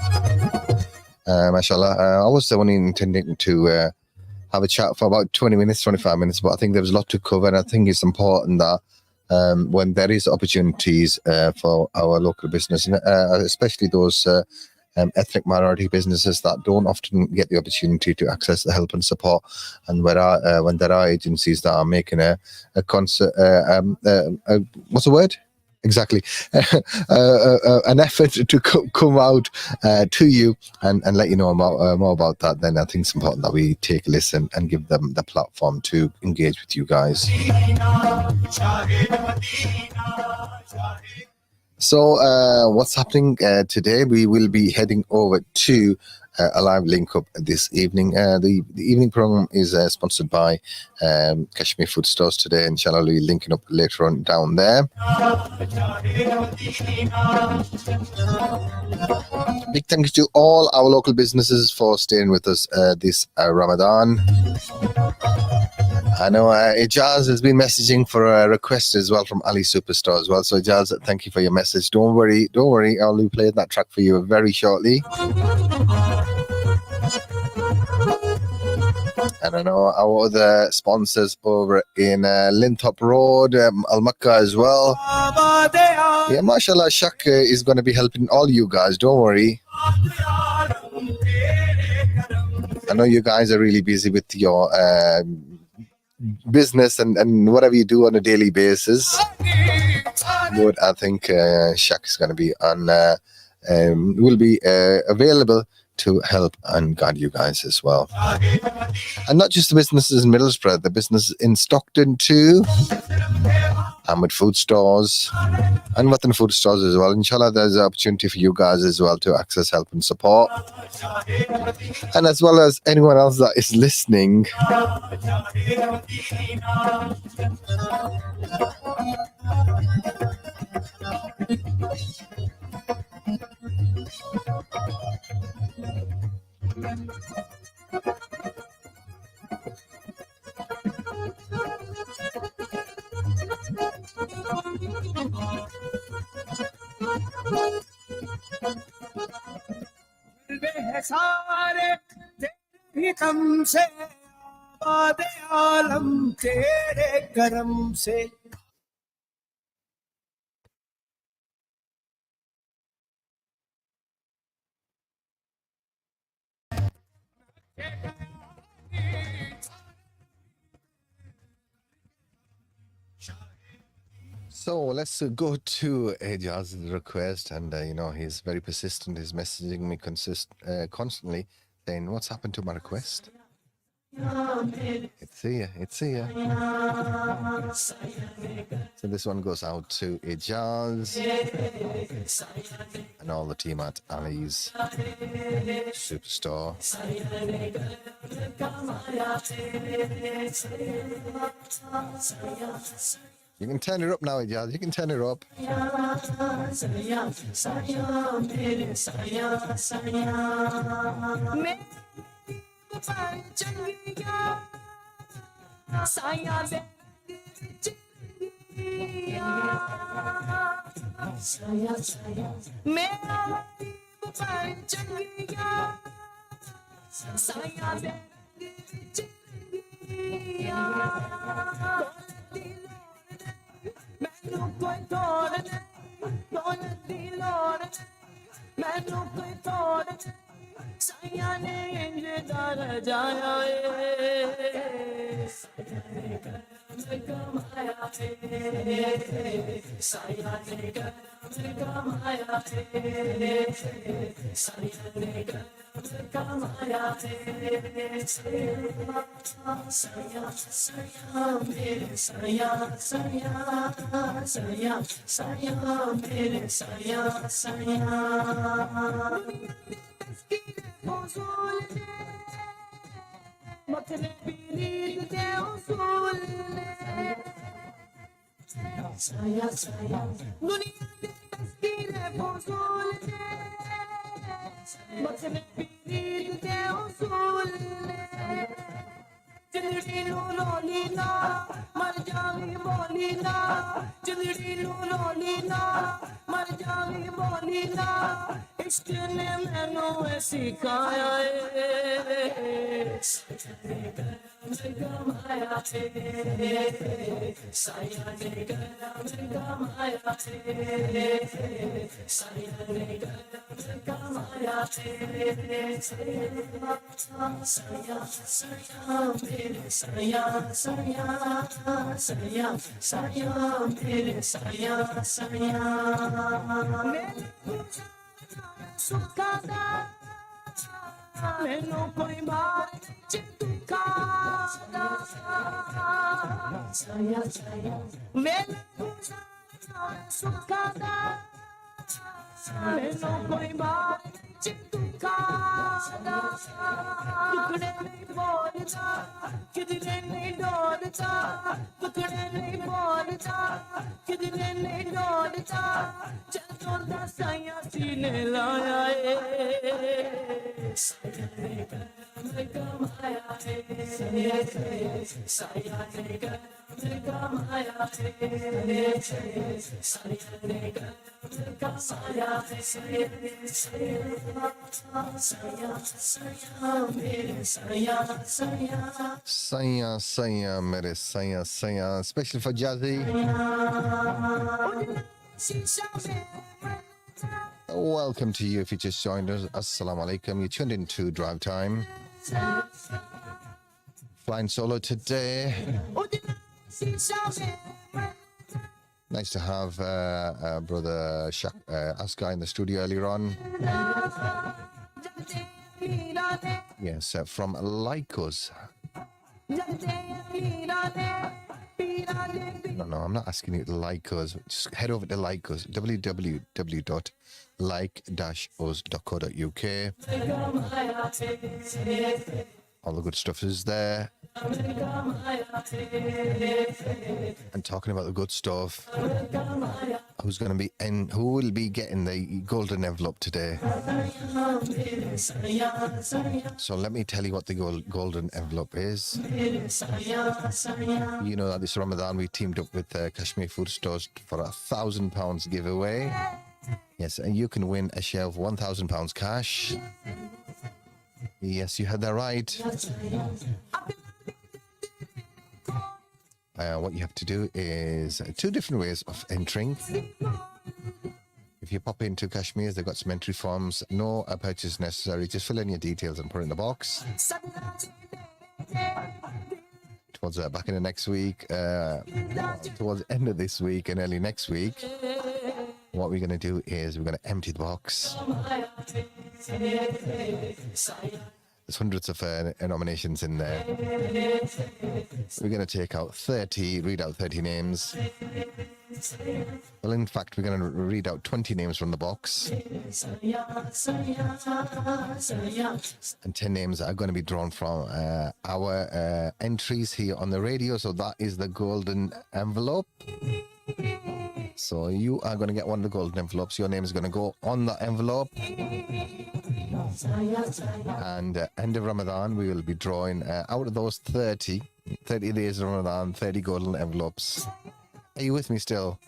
Mashallah, I was only intending to have a chat for about 20 minutes, 25 minutes, but I think there was a lot to cover, and I think it's important that when there is opportunities for our local business, especially those ethnic minority businesses that don't often get the opportunity to access the help and support, and when there are agencies that are making a concert, what's the word? Exactly, an effort to come out to you and let you know more about that, then I think it's important that we take a listen and give them the platform to engage with you guys. So what's happening today? We will be heading over to a live link up this evening. The evening program is sponsored by Kashmir Food Stores today. Inshallah, we'll be linking up later on down there. Big thank you to all our local businesses for staying with us this Ramadan. I know Ijaz has been messaging for a request as well from Ali Superstar as well. So Ijaz, thank you for your message. Don't worry. I'll be playing that track for you very shortly. And I know our other sponsors over in Lintop Road, Al Makkah as well. Yeah, mashallah, Shak is going to be helping all you guys. Don't worry. I know you guys are really busy with your business and whatever you do on a daily basis. But I think Shak is going to be on, will be available to help and guide you guys as well. And not just the businesses in Middlesbrough, the businesses in Stockton too, Ahmed Food Stores and Watan Food Stores as well. Inshallah, there's an opportunity for you guys as well to access help and support. And as well as anyone else that is listening. So let's go to Ejaz's request, and he's very persistent. He's messaging me constantly, saying, "What's happened to my request?" It's here. So this one goes out to Ejaz and all the team at Ali's Superstore. You can turn it up now, Ijaz. You can turn it up. Saya, mere saya, especially for Jazzy. Welcome to you if you just joined us. Assalamu alaikum. You tuned into Drive Time. Flying solo today. Nice to have brother Askar in the studio earlier on. Yes, from Lycos. No, I'm not asking you to like us. Just head over to Lycos, www.like-us.co.uk. All the good stuff is there. And talking about the good stuff, who will be getting the golden envelope today? So let me tell you what the golden envelope is. You know that this Ramadan we teamed up with Kashmir Food Stores for £1,000 giveaway. Yes, and you can win a share of £1,000 cash. Yes, you heard that right. What you have to do is two different ways of entering. If you pop into Kashmir's, they've got some entry forms. No purchase necessary. Just fill in your details and put it in the box. Towards back in the next week, towards the end of this week and early next week, what we're going to do is we're going to empty the box. There's hundreds of nominations in there. We're going to take out 30, read out 30 names. Well, in fact, we're going to read out 20 names from the box. And 10 names are going to be drawn from our entries here on the radio. So that is the golden envelope. So you are going to get one of the golden envelopes. Your name is going to go on the envelope. And end of Ramadan, we will be drawing out of those 30 days of Ramadan, 30 golden envelopes. Are you with me still?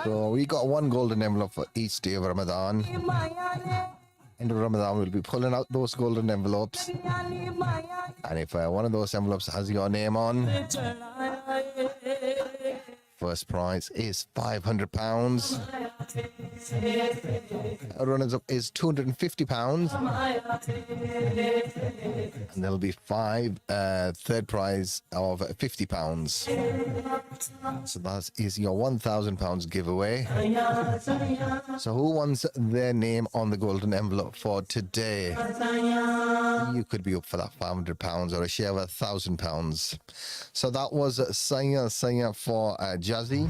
So we got one golden envelope for each day of Ramadan. End of Ramadan, we'll be pulling out those golden envelopes. And if one of those envelopes has your name on, first prize is £500. Runners up is £250. And there'll be third prize of £50. So that is your £1,000 giveaway. So who wants their name on the golden envelope for today? You could be up for that £500 or a share of £1,000. So that was Saya for Jazzy.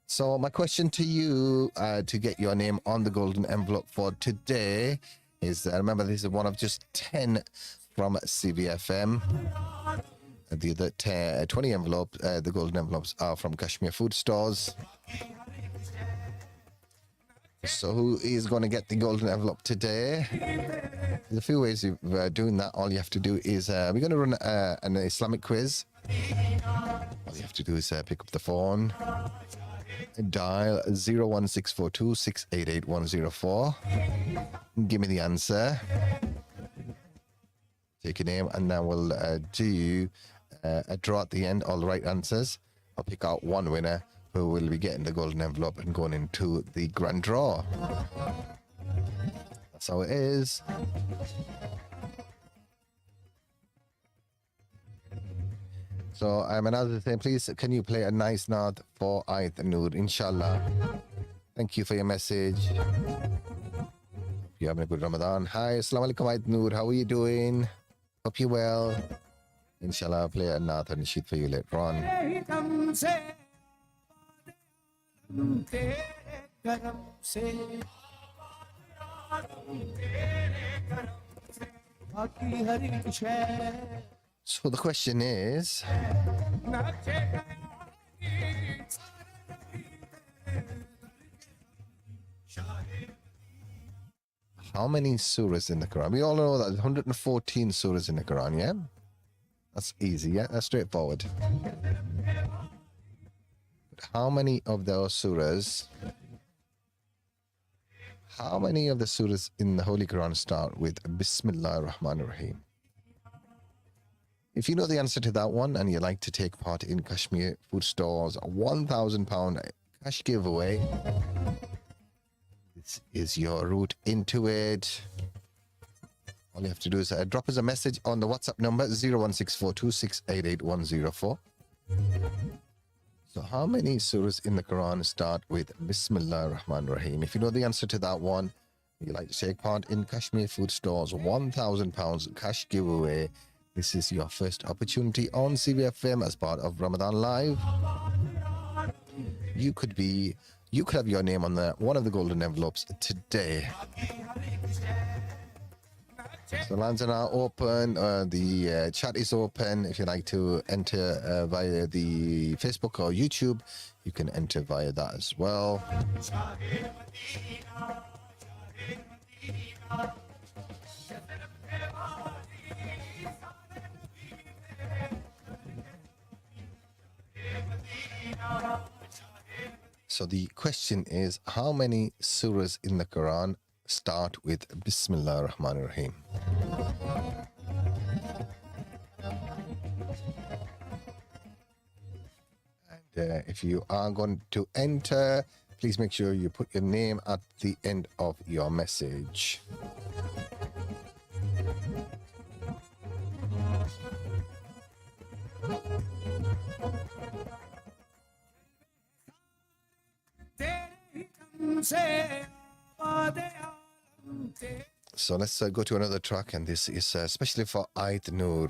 So my question to you to get your name on the golden envelope for today is, remember this is one of just 10 from CVFM. The other 20 envelopes, the golden envelopes are from Kashmir Food Stores. So who is going to get the golden envelope today? There's a few ways of doing that. All you have to do is, we're going to run an Islamic quiz. All you have to do is pick up the phone, dial 01642 688 104, give me the answer, take your name, and then we'll do a draw at the end, all the right answers. I'll pick out one winner who will be getting the golden envelope and going into the grand draw. That's how it is. So another thing, please, can you play a nice naat for Ayat Noor, inshallah? Thank you for your message. Hope you're having a good Ramadan. Hi, assalamu alaikum Ayat Noor, how are you doing? Hope you're well. Inshallah, I'll play a naat and sheet for you later on. So the question is, how many surahs in the Quran? We all know that there's 114 surahs in the Quran, yeah? That's easy, yeah? That's straightforward. But how many of those surahs, how many of the surahs in the Holy Quran start with Bismillah ar-Rahman ar-Rahim? If you know the answer to that one and you'd like to take part in Kashmir Food Store's £1,000 cash giveaway, this is your route into it. All you have to do is drop us a message on the WhatsApp number 01642688104. So how many surahs in the Quran start with Bismillah ar-Rahman ar-Rahim? If you know the answer to that one, you'd like to take part in Kashmir Food Store's £1,000 cash giveaway, this is your first opportunity on CVFM as part of Ramadan Live. You could have your name on one of the golden envelopes today. So the lines are now open. The chat is open. If you'd like to enter via the Facebook or YouTube, you can enter via that as well. So the question is, how many surahs in the Quran start with Bismillah ar-Rahman ar-Rahim? And if you are going to enter, please make sure you put your name at the end of your message. So let's go to another track, and this is especially for Ait Noor,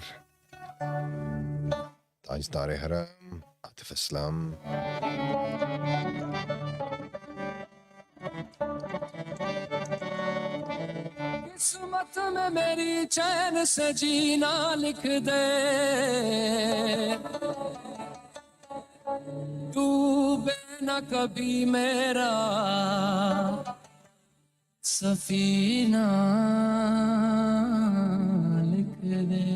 Tajdar Haram, Atif Islam. किस्मत में मेरी चैन से जीना लिख दे, डूबे न कभी मेरा सफीना लिख दे।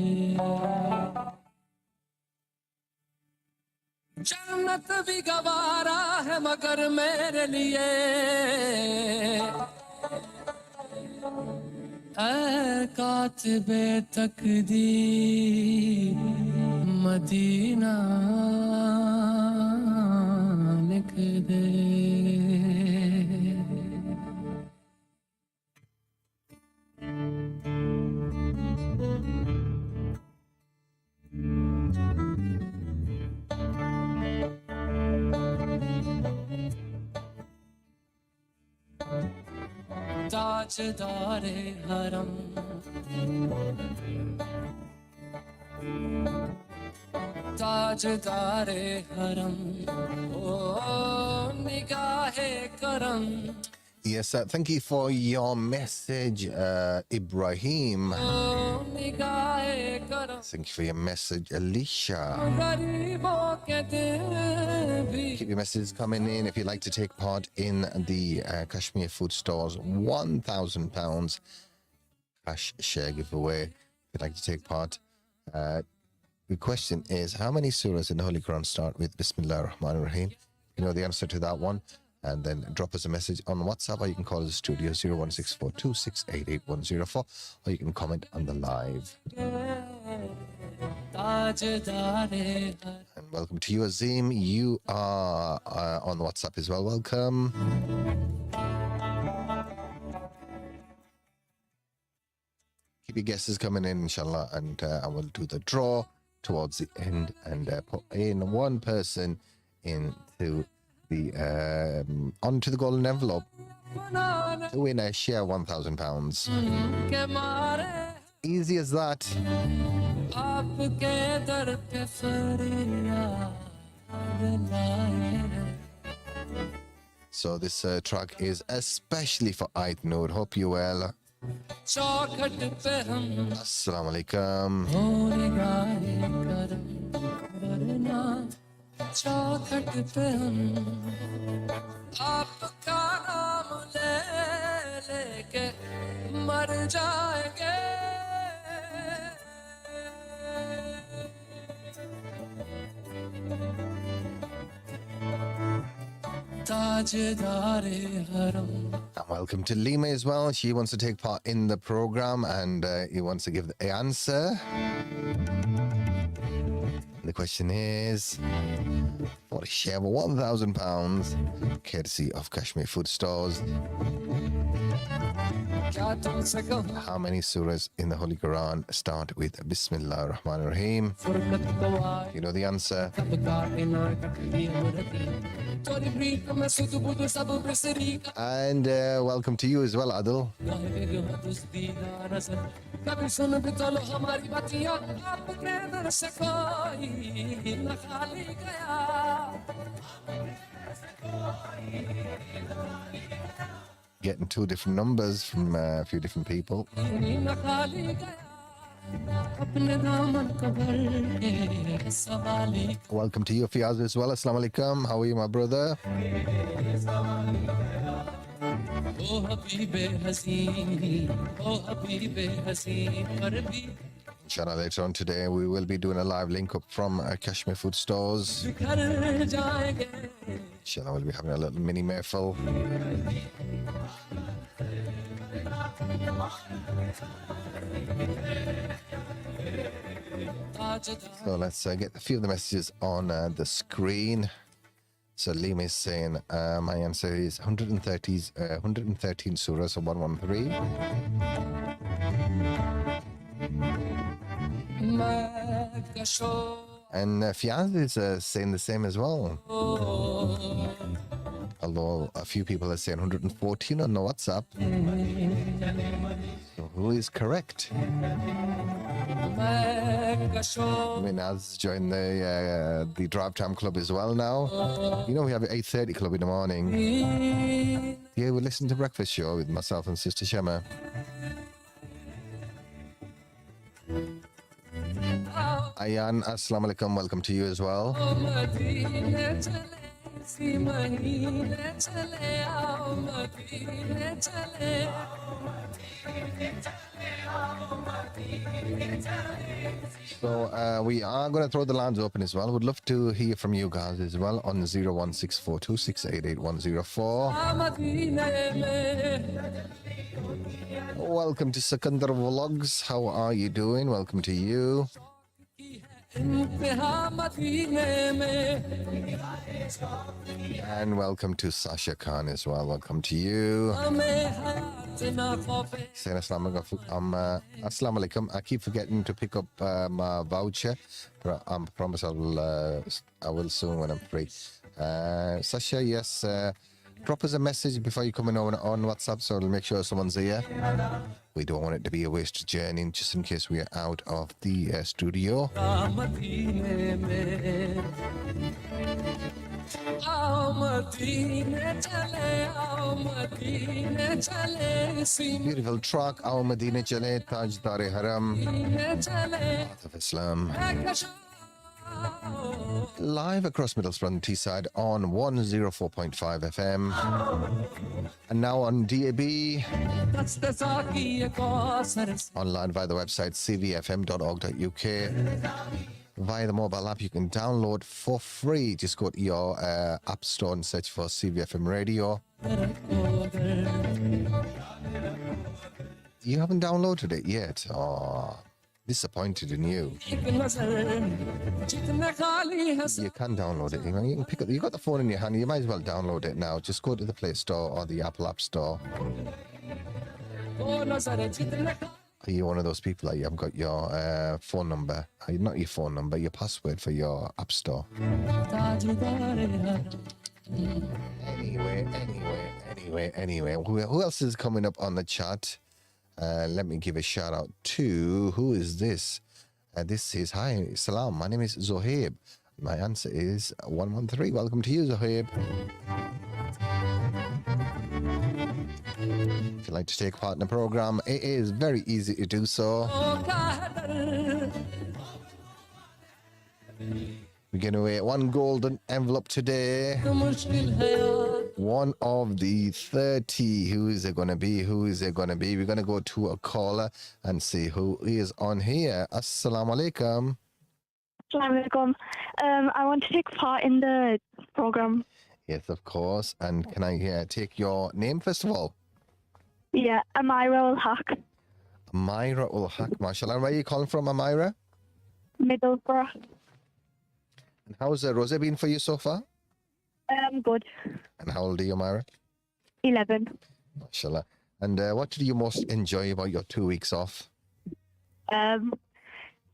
जन्नत भी गवारा है मगर मेरे लिए ऐ कातिबे तकदीर मदीना लिख दे। ताजदारे हरम ताजदारे हरम ओ निगाहे करम। Yes, thank you for your message, Ibrahim. Thank you for your message, Alicia. Keep your messages coming in if you'd like to take part in the Kashmir Food Store's £1,000 cash share giveaway. If you'd like to take part, the question is, how many surahs in the Holy Quran start with Bismillah ar-Rahman ar-Rahim? You know the answer to that one. And then drop us a message on WhatsApp, or you can call the studio 01642688104, or you can comment on the live. And welcome to you, Azim. You are on WhatsApp as well. Welcome. Keep your guesses coming in, inshallah, and I will do the draw towards the end and put in one person into the onto the golden envelope to win a share £1,000. Easy as that. So this track is especially for Eid Noor. Hope you well. Assalamu alaikum. आपका नाम ले लेके मर जाएंगे ताजदारे हरम. Welcome to Lima as well. She wants to take part in the program and he wants to give the answer. The question is, for a share of £1,000, courtesy of Kashmir Food Stores, how many surahs in the Holy Quran start with Bismillah ar-Rahman ar-Rahim? You know the answer. And welcome to you as well, Adil. कभी सुन भी तो लो हमारी बातियां आपके दर से कोई न खाली गया Getting two different numbers from a few different people. Welcome to you, Fiaz, as well. Assalamu alaikum. How are you, my brother? Inshallah, later on today we will be doing a live link up from Kashmir Food Stores. Inshallah, we'll be having a little mini mahfil. So let's get a few of the messages on the screen. So Liam is saying, my answer is 113 surahs, so 113. And Fiaz is saying the same as well. Although a few people are saying 114 on the WhatsApp. So who is correct? Minaz joined the Drivetime Club as well now. You know we have an 8:30 club in the morning. Yeah, we listen to Breakfast Show with myself and Sister Shema. Ayan, assalamu alaikum, welcome to you as well. So we are going to throw the lines open as well. Would love to hear from you guys as well on 01642688104. Welcome to Sikandar Vlogs. How are you doing? Welcome to you. And welcome to Sasha Khan as well. Welcome to you. Saying Assalamu alaikum. I keep forgetting to pick up my voucher, but I promise I will soon when I'm free. Sasha, yes, drop us a message before you come in on WhatsApp, so we'll make sure someone's here. We don't want it to be a wasted journey, just in case we are out of the studio. Beautiful track, Aao Madine Chale, Tajdar Haram, Path of Islam. Live across Middlesbrough and Teesside on 104.5 FM. And now on DAB. Online via the website cvfm.org.uk. Via the mobile app you can download for free. Just go to your app store and search for CVFM Radio. You haven't downloaded it yet? Oh, disappointed in you. You can download it. You can pick up. You got the phone in your hand. You might as well download it now. Just go to the Play Store or the Apple App Store. Are you one of those people that you haven't got your phone number? Not your phone number, your password for your App Store. Anyway. Who else is coming up on the chat? Let me give a shout out to, who is this? This is, hi, salam, my name is Zohaib. My answer is 113. Welcome to you, Zohaib. If you'd like to take part in the program, it is very easy to do so. We're giving away one golden envelope today. One of the 30. Who is it going to be? Who is it going to be? We're going to go to a caller and see who is on here. Assalamu alaikum. Assalamu alaikum. I want to take part in the program. Yes, of course. And can I take your name first of all? Yeah, Amira ul Haq, Amira ul Haq, mashallah. Where are you calling from, Amira? Middlesbrough. And how's Rosa been for you so far? Good. And how old are you, Amira? 11. Mashallah. And what do you most enjoy about your 2 weeks off?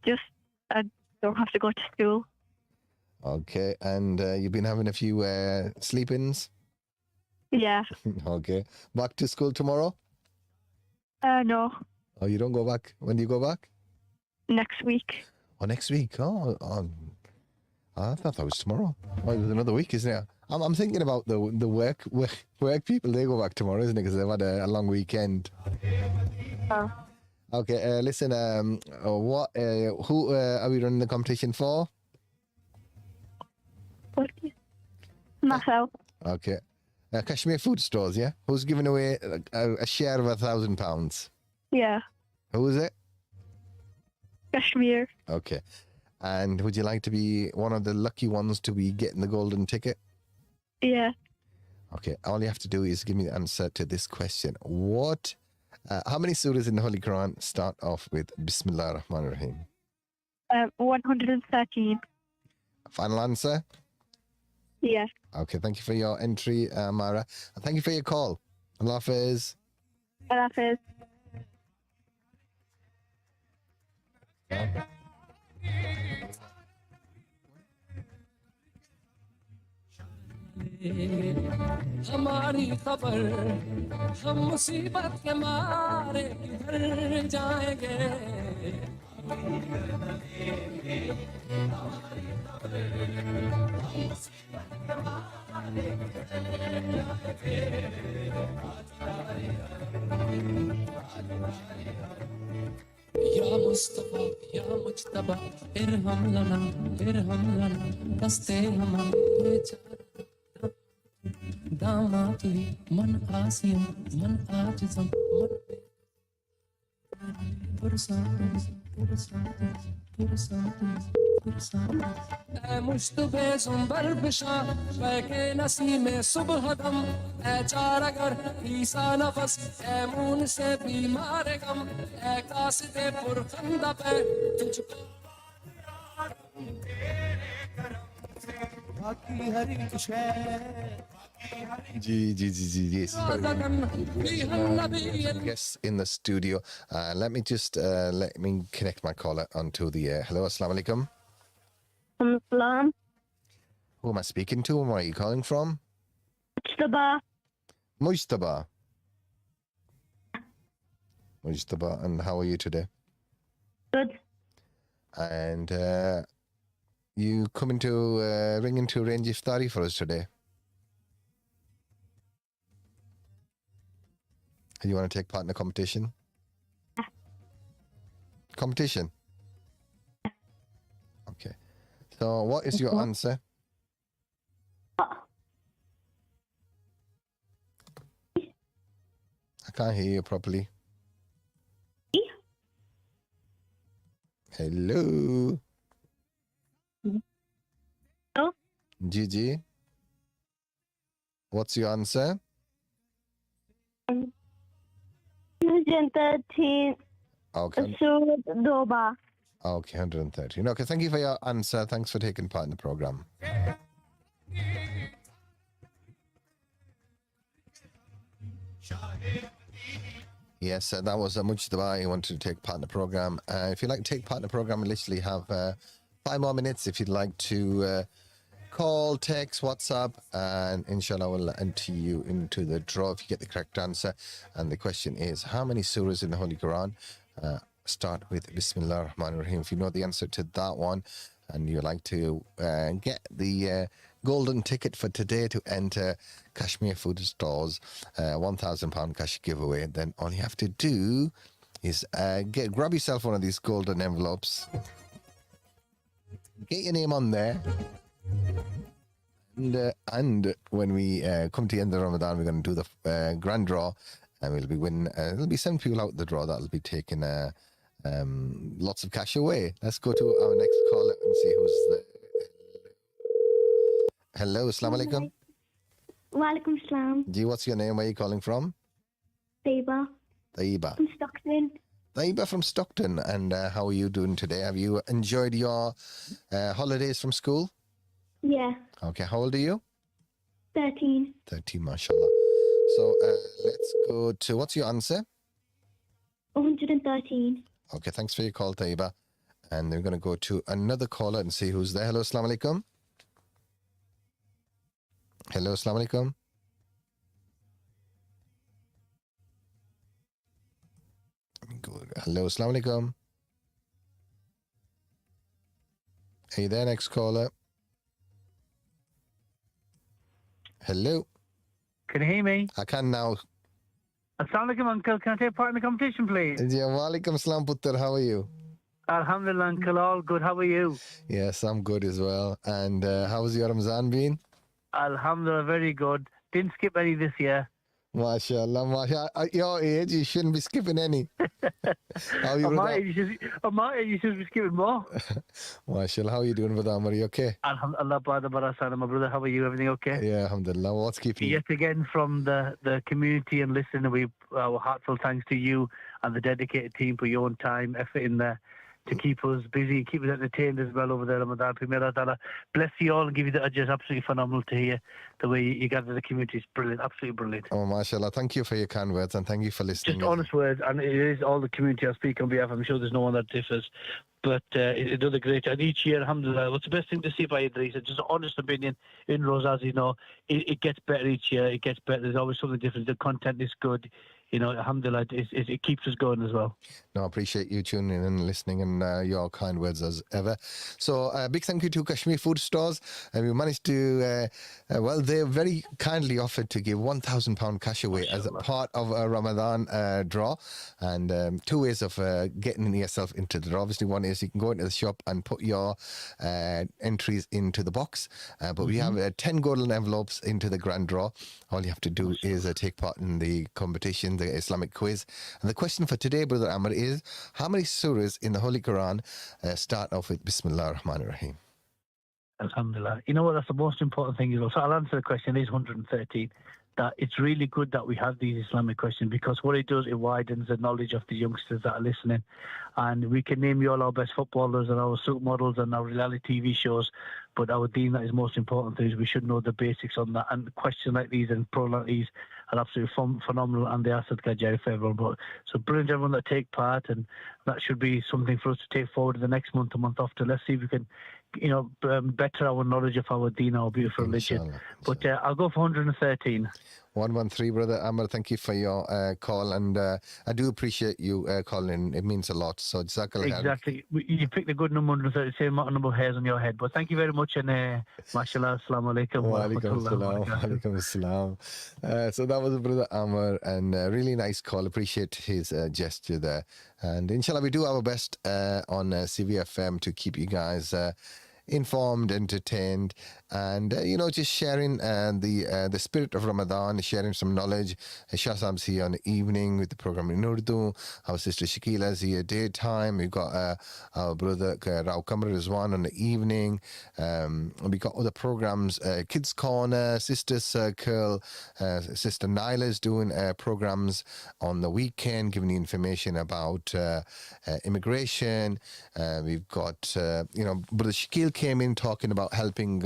Just I don't have to go to school. Okay. And you've been having a few sleep-ins? Yeah. Okay. Back to school tomorrow? No. Oh, you don't go back? When do you go back? Next week. Oh, next week. I thought that was tomorrow. Oh, it was another week, isn't it? I'm thinking about the work people. They go back tomorrow, isn't it? Because they've had a long weekend. Oh. Okay. Listen. Who are we running the competition for? Myself. Okay. Kashmir Food Stores. Yeah. Who's giving away a share of £1,000? Yeah. Who is it? Kashmir. Okay. And would you like to be one of the lucky ones to be getting the golden ticket? Yeah. Okay. All you have to do is give me the answer to this question. How many surahs in the Holy Quran start off with Bismillah ar-Rahman ar-Rahim? 113. Final answer? Yeah. Okay. Thank you for your entry, Mara. And thank you for your call. Allah Hafiz. Allah Hafiz. हमारी खबर हम मुसीबत के मारे किधर जाएंगे या मुस्तफा या मुज्तबा इरहम लना दस्ते हमारे दामातुरी मन आसियम मन आजिज़म मन ऐ मुश्तबे ज़ुंबर बिशा बैके नसी में सुबह दम ऐ चारगर ईसा नफस ऐ मून से बीमार गम ऐ कासिदे पुरखंदा पे तुझको बाकी हर एक शय Yes. Guests in the studio. Let me connect my caller onto the air. Hello, assalamu alaikum. Salam. Who am I speaking to? Where are you calling from? Mujtaba. Mujtaba. And how are you today? Good. And you coming to ring into Range Iftari for us today? You want to take part in the competition? Competition? Okay. So what is your answer? I can't hear you properly. Hello? Hello? Gigi? What's your answer? 113. Okay. Doba. Okay, 113. Okay, thank you for your answer. Thanks for taking part in the program. Yes, that was Mujtaba. He wanted to take part in the program. If you'd like to take part in the program, we literally have 5 more minutes. If you'd like to call, text, WhatsApp, and inshallah we'll enter you into the draw if you get the correct answer. And the question is, how many surahs in the Holy Quran start with Bismillah ar-Rahman ar-Rahim? If you know the answer to that one, and you'd like to get the golden ticket for today to enter Kashmir Food Store's £1,000 cash giveaway, then all you have to do is grab yourself one of these golden envelopes, get your name on there, and when we come to the end of Ramadan, we're going to do the grand draw, and we'll be winning. There'll be 7 people out the draw that'll be taking lots of cash away. Let's go to our next caller and see who's there. Hello, assalamu alaikum. Walaikum salam. Ji, what's your name? Where are you calling from? Taiba. Taiba. From Stockton. Taiba from Stockton. And how are you doing today? Have you enjoyed your holidays from school? Yeah. Okay, how old are you? 13. 13, mashallah. So let's go to, what's your answer? 113. Okay, thanks for your call, Taiba. And we're going to go to another caller and see who's there. Hello, assalamu alaikum. Hello, assalamu alaikum. Hello, assalamu alaikum. Are you there, next caller? Hello. Can you hear me? I can now. Assalamu alaikum, uncle. Can I take part in the competition, please? Yeah, walaikum salam, Puttar. How are you? Alhamdulillah, uncle. All good. How are you? Yes, I'm good as well. And how's your Ramzan been? Alhamdulillah, very good. Didn't skip any this year. MashaAllah, MashaAllah. At your age, you shouldn't be skipping any. How are you, At my brother? age, you should be skipping more. MashaAllah, how are you doing, brother Amar? Are you okay? Alhamdulillah, my brother. How are you? Everything okay? Yeah, alhamdulillah. What's keeping you? Yet again, from the community and listening, our heartfelt thanks to you and the dedicated team for your own time, effort in there to keep us busy, keep us entertained as well over there. Ramadan. May Allah Ta'ala bless you all and give you the ajr. It's absolutely phenomenal to hear the way you gather the community. It's brilliant, absolutely brilliant. Oh, mashallah. Thank you for your kind words and thank you for listening. Just honest words, and it is all the community I speak on behalf. I'm sure there's no one that differs. But it does a great job. And each year, alhamdulillah, what's the best thing to see by Idrees? It's just an honest opinion in Rosas, you know, it gets better each year. It gets better. There's always something different. The content is good. You know, alhamdulillah, it keeps us going as well. No, I appreciate you tuning in and listening and your kind words as ever. So, big thank you to Kashmir Food Stores. And we managed to, they very kindly offered to give £1,000 cash away as a part of a Ramadan draw. And 2 ways of getting yourself into the draw. Obviously, one is you can go into the shop and put your entries into the box. But we have 10 golden envelopes into the grand draw. All you have to do is take part in the competition, the Islamic quiz. And the question for today, Brother Amr, is how many surahs in the Holy Quran start off with Bismillah ar-Rahman ar-Rahim? Alhamdulillah. You know what? That's the most important thing. So I'll answer the question. It is 113. That it's really good that we have these Islamic questions, because what it does, it widens the knowledge of the youngsters that are listening. And we can name you all our best footballers and our supermodels and our reality TV shows, but our deen that is most important thing is we should know the basics on that. And questions like these and programs like these are absolutely phenomenal, and they are Sadqa Jari for everyone. But so brilliant, everyone that take part, and that should be something for us to take forward in the next month, a month after. Let's see if we can, you know, better our knowledge of our deen, our beautiful religion. But I'll go for 113. 113, Brother Amr. Thank you for your call, and I do appreciate you calling. It means a lot. So Jazakallah. Exactly. You picked a good number, 130, same amount of number of hairs on your head. But thank you very much, and mashallah, assalamu alaikum. Wa alaikum assalam. So that was Brother Amr, and really nice call. Appreciate his gesture there. And inshallah, we do our best on CVFM to keep you guys informed, entertained, and just sharing the spirit of Ramadan, sharing some knowledge. Shahsam's here on the evening with the program in Urdu. Our sister Shakila's here daytime. We've got our brother Rao Kamar Rizwan on the evening. We got other programs, Kids Corner, Sister Circle, Sister Nyla's doing programs on the weekend, giving you information about immigration. We've got Brother Shakil came in talking about helping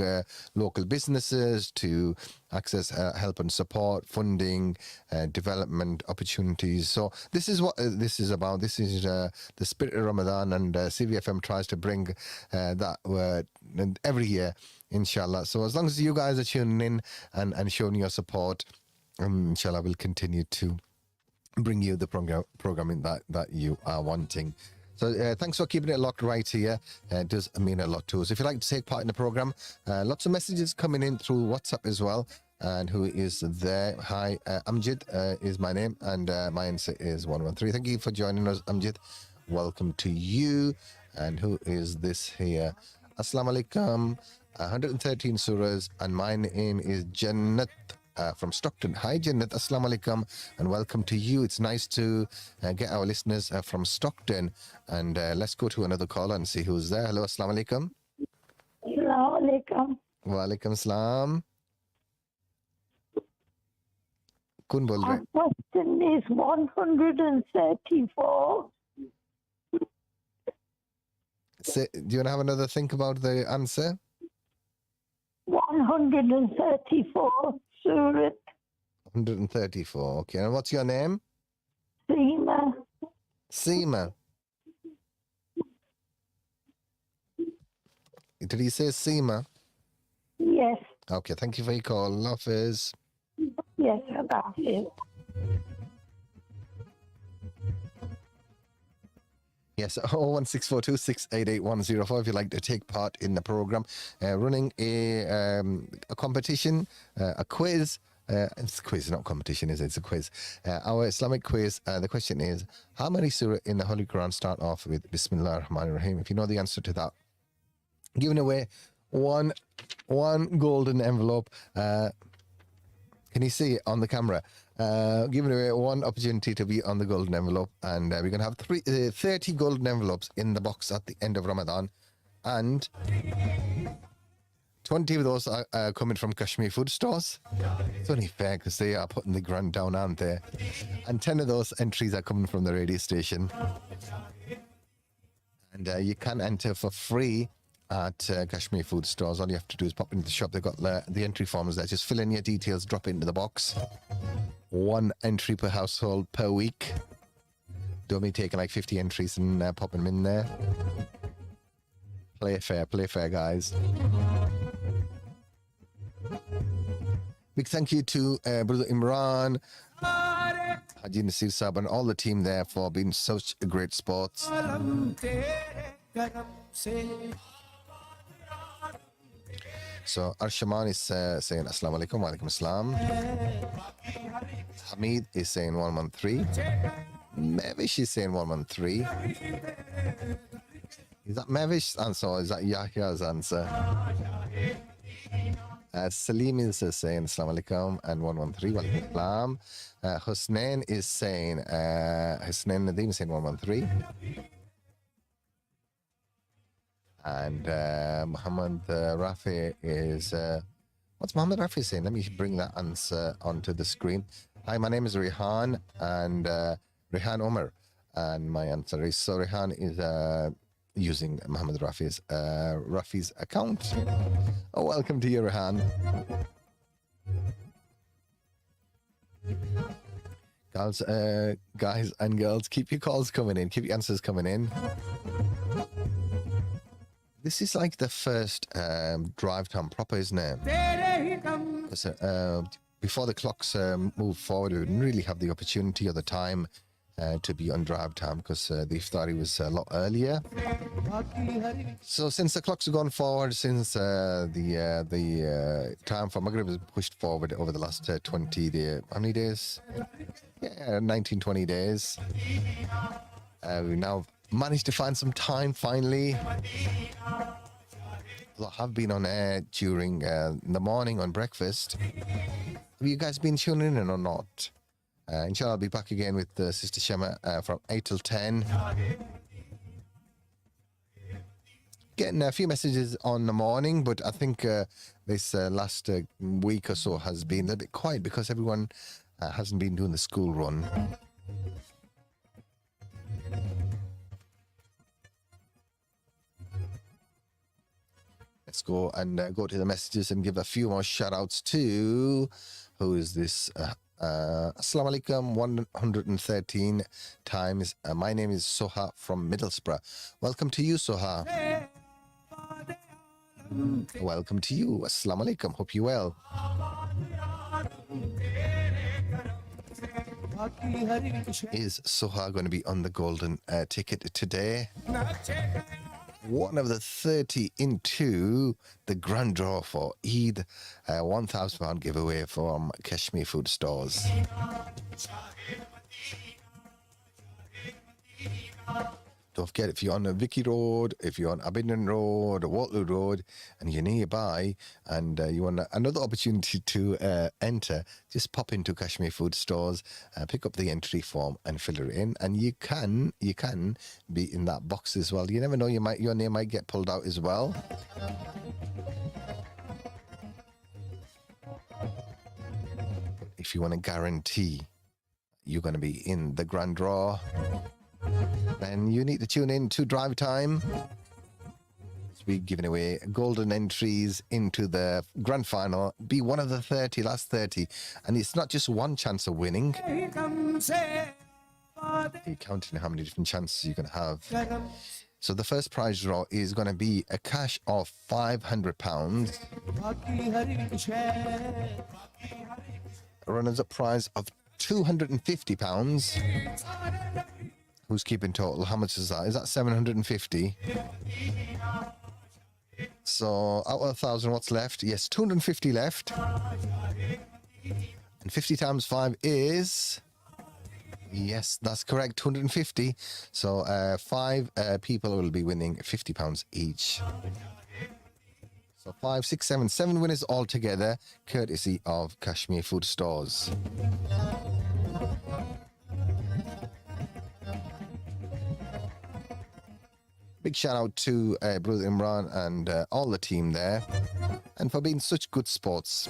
local businesses to access help and support, funding, development opportunities. So this is what this is about. This is the spirit of Ramadan, and CVFM tries to bring that every year, inshallah. So as long as you guys are tuning in and showing your support, inshallah, we'll continue to bring you the programming that you are wanting. So thanks for keeping it locked right here. It does mean a lot to us. If you'd like to take part in the program, lots of messages coming in through WhatsApp as well. And who is there? Hi, Amjid is my name, and my answer is 113. Thank you for joining us, Amjid. Welcome to you. And who is this here? Assalamu alaikum. 113 surahs, and my name is Jannat from Stockton. Hi, Jannat. Assalamu alaikum, and welcome to you. It's nice to get our listeners from Stockton. And let's go to another caller and see who's there. Hello, assalamu alaikum. Assalamu alaikum. Wa alaikum salam. Kun bol rahe? Our question is 134. Do you want to have another think about the answer? 134, Surat. 134. Okay, and what's your name? Seema. Seema. Did he say Seema? Yes. Okay, thank you for your call. Allah Hafiz. Yes, that's it. Yes, 01642688104 if you'd like to take part in the program. Running a competition, a quiz. It's a quiz, not competition, is it? It's a quiz. Our Islamic quiz. The question is, how many surah in the Holy Quran start off with Bismillah ar-Rahman ar-Rahim? If you know the answer to that, giving away one golden envelope. Can you see it on the camera? Giving away one opportunity to be on the golden envelope. And we're going to have 30 golden envelopes in the box at the end of Ramadan. And 20 of those are coming from Kashmir Food Stores. It's only fair because they are putting the grand down, aren't they? And 10 of those entries are coming from the radio station. And you can enter for free at Kashmir Food Stores. All you have to do is pop into the shop. They've got the entry forms there. Just fill in your details, drop it into the box. One entry per household per week. Don't be taking like 50 entries and popping them in there. Play fair, guys. Big thank you to Brother Imran, Haji Nasir Saab, and all the team there for being such great sports. So Arshaman is saying Assalamu alaikum, wa alaikum assalam. Hamid is saying 113. Mavish is saying 113. Is that Mavish's answer or is that Yahya's answer? Salim is saying Assalamu alaikum and 113. Wa alaikum assalam. Husnain is saying Husnain Nadeem is saying 113. And Muhammad Rafi is... what's Muhammad Rafi saying? Let me bring that answer onto the screen. Hi, my name is Rehan and Rehan Omar. And my answer is... So Rehan is using Muhammad Rafi's account. Oh, welcome to you, Rehan. Guys and girls, keep your calls coming in. Keep your answers coming in. This is like the first drive time proper, isn't it? Because before the clocks move forward, we didn't really have the opportunity or the time to be on drive time because the iftari was a lot earlier. So since the clocks have gone forward, since the time for Maghrib was pushed forward over the last 20 days, how many days? Yeah, 19, 20 days. We now managed to find some time finally. I have been on air during the morning on breakfast. Have you guys been tuning in or not? Inshallah, I'll be back again with Sister Shema from 8 till 10. Getting a few messages on the morning, but I think this last week or so has been a little bit quiet because everyone hasn't been doing the school run. Let's go and go to the messages and give a few more shout outs to... Who is this? Assalamu alaikum, 113 times. My name is Soha from Middlesbrough. Welcome to you, Soha. Welcome to you. Assalamu alaikum. Hope you're well. Is Suha going to be on the golden ticket today? One of the 30 into the grand draw for Eid, £1,000 giveaway from Kashmir Food Stores. Don't forget, if you're on a Vicky Road, if you're on Abingdon Road or Waterloo Road and you're nearby and you want another opportunity to enter, just pop into Kashmir Food Stores, pick up the entry form and fill it in, and you can be in that box as well. You never know, your name might get pulled out as well. If you want to guarantee you're going to be in the grand draw, then you need to tune in to Drivetime. We're giving away golden entries into the grand final. Be one of the 30, last 30. And it's not just one chance of winning. You're counting how many different chances you can have. So the first prize draw is going to be a cash of £500. A runners-up prize of £250. Who's keeping total? How much is that? Is that 750? So out of 1,000, what's left? Yes, 250 left. And 50 times 5 is... Yes, that's correct, 250. So 5 people will be winning £50 each. So 5, 6, 7, 7 winners altogether, courtesy of Kashmir Food Stores. Big shout out to Brother Imran and all the team there, and for being such good sports.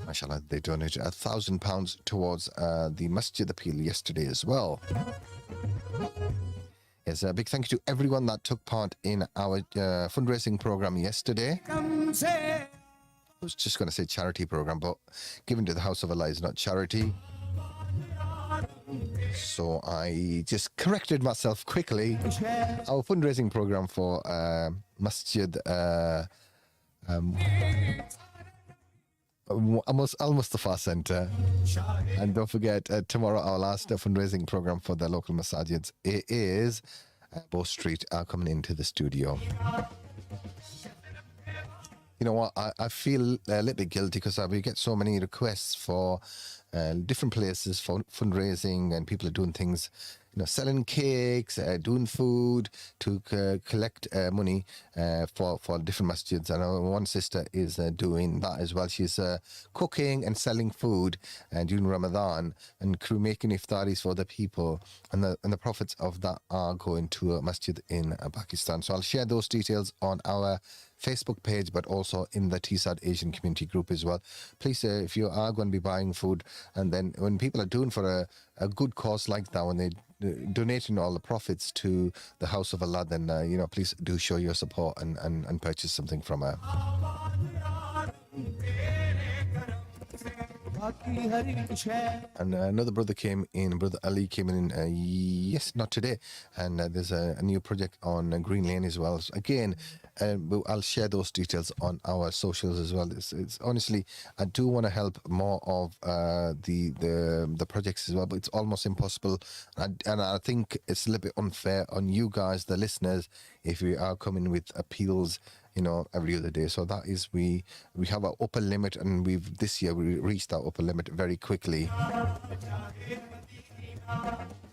MashaAllah, they donated £1,000 towards the Masjid appeal yesterday as well. Yes, a big thank you to everyone that took part in our fundraising program yesterday. I was just going to say charity program, but given to the House of Allah is not charity. So I just corrected myself quickly. Our fundraising program for Masjid Al-Mustafa Centre. And don't forget, tomorrow our last fundraising program for the local masajids is Bow Street coming into the studio. You know what, I feel a little bit guilty because we get so many requests for different places for fundraising, and people are doing things, selling cakes, doing food to collect money for different masjids. And one sister is doing that as well. She's cooking and selling food during Ramadan and making iftaris for the people, and the profits of that are going to a masjid in Pakistan. So I'll share those details on our Facebook page, but also in the Teesside Asian community group as well. Please, if you are going to be buying food, and then when people are doing for a good cause like that, when they donating all the profits to the House of Allah, then please do show your support and purchase something from her. And another brother came in, Brother Ali came in, yes, not today, and there's a new project on Green Lane as well. So again, I'll share those details on our socials as well. It's honestly, I do want to help more of the projects as well, but it's almost impossible, and I think it's a little bit unfair on you guys, the listeners, if we are coming with appeals every other day. So that is, we have an upper limit, and this year we reached that upper limit very quickly.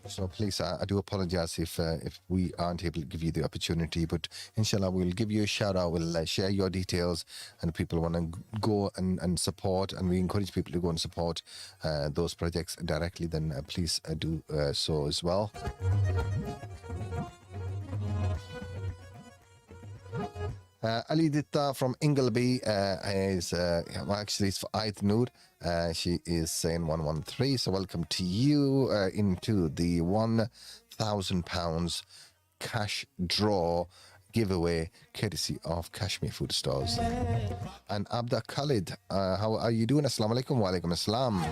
So please, I do apologize if we aren't able to give you the opportunity, but inshallah we'll give you a shout out, we'll share your details, and people want to go and support, and we encourage people to go and support those projects directly, then please do so as well. Ali Ditta from Ingleby is actually it's for Aith Noor. She is saying 113. So welcome to you into the £1,000 cash draw giveaway courtesy of Kashmir Food Stores. And Abda Khalid, how are you doing? Assalamu alaikum. Wa alaikum assalam.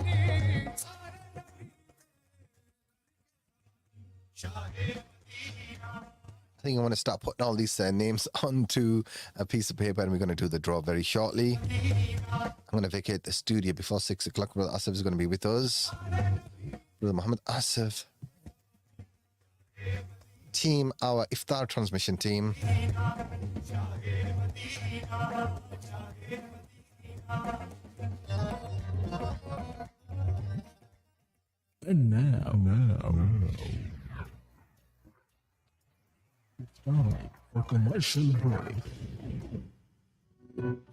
think I want to start putting all these names onto a piece of paper, and we're going to do the draw very shortly. I'm going to vacate the studio before 6 o'clock. Brother Asif is going to be with us. Brother Muhammad Asif. Team, our iftar transmission team. And now. It's time for commercial break.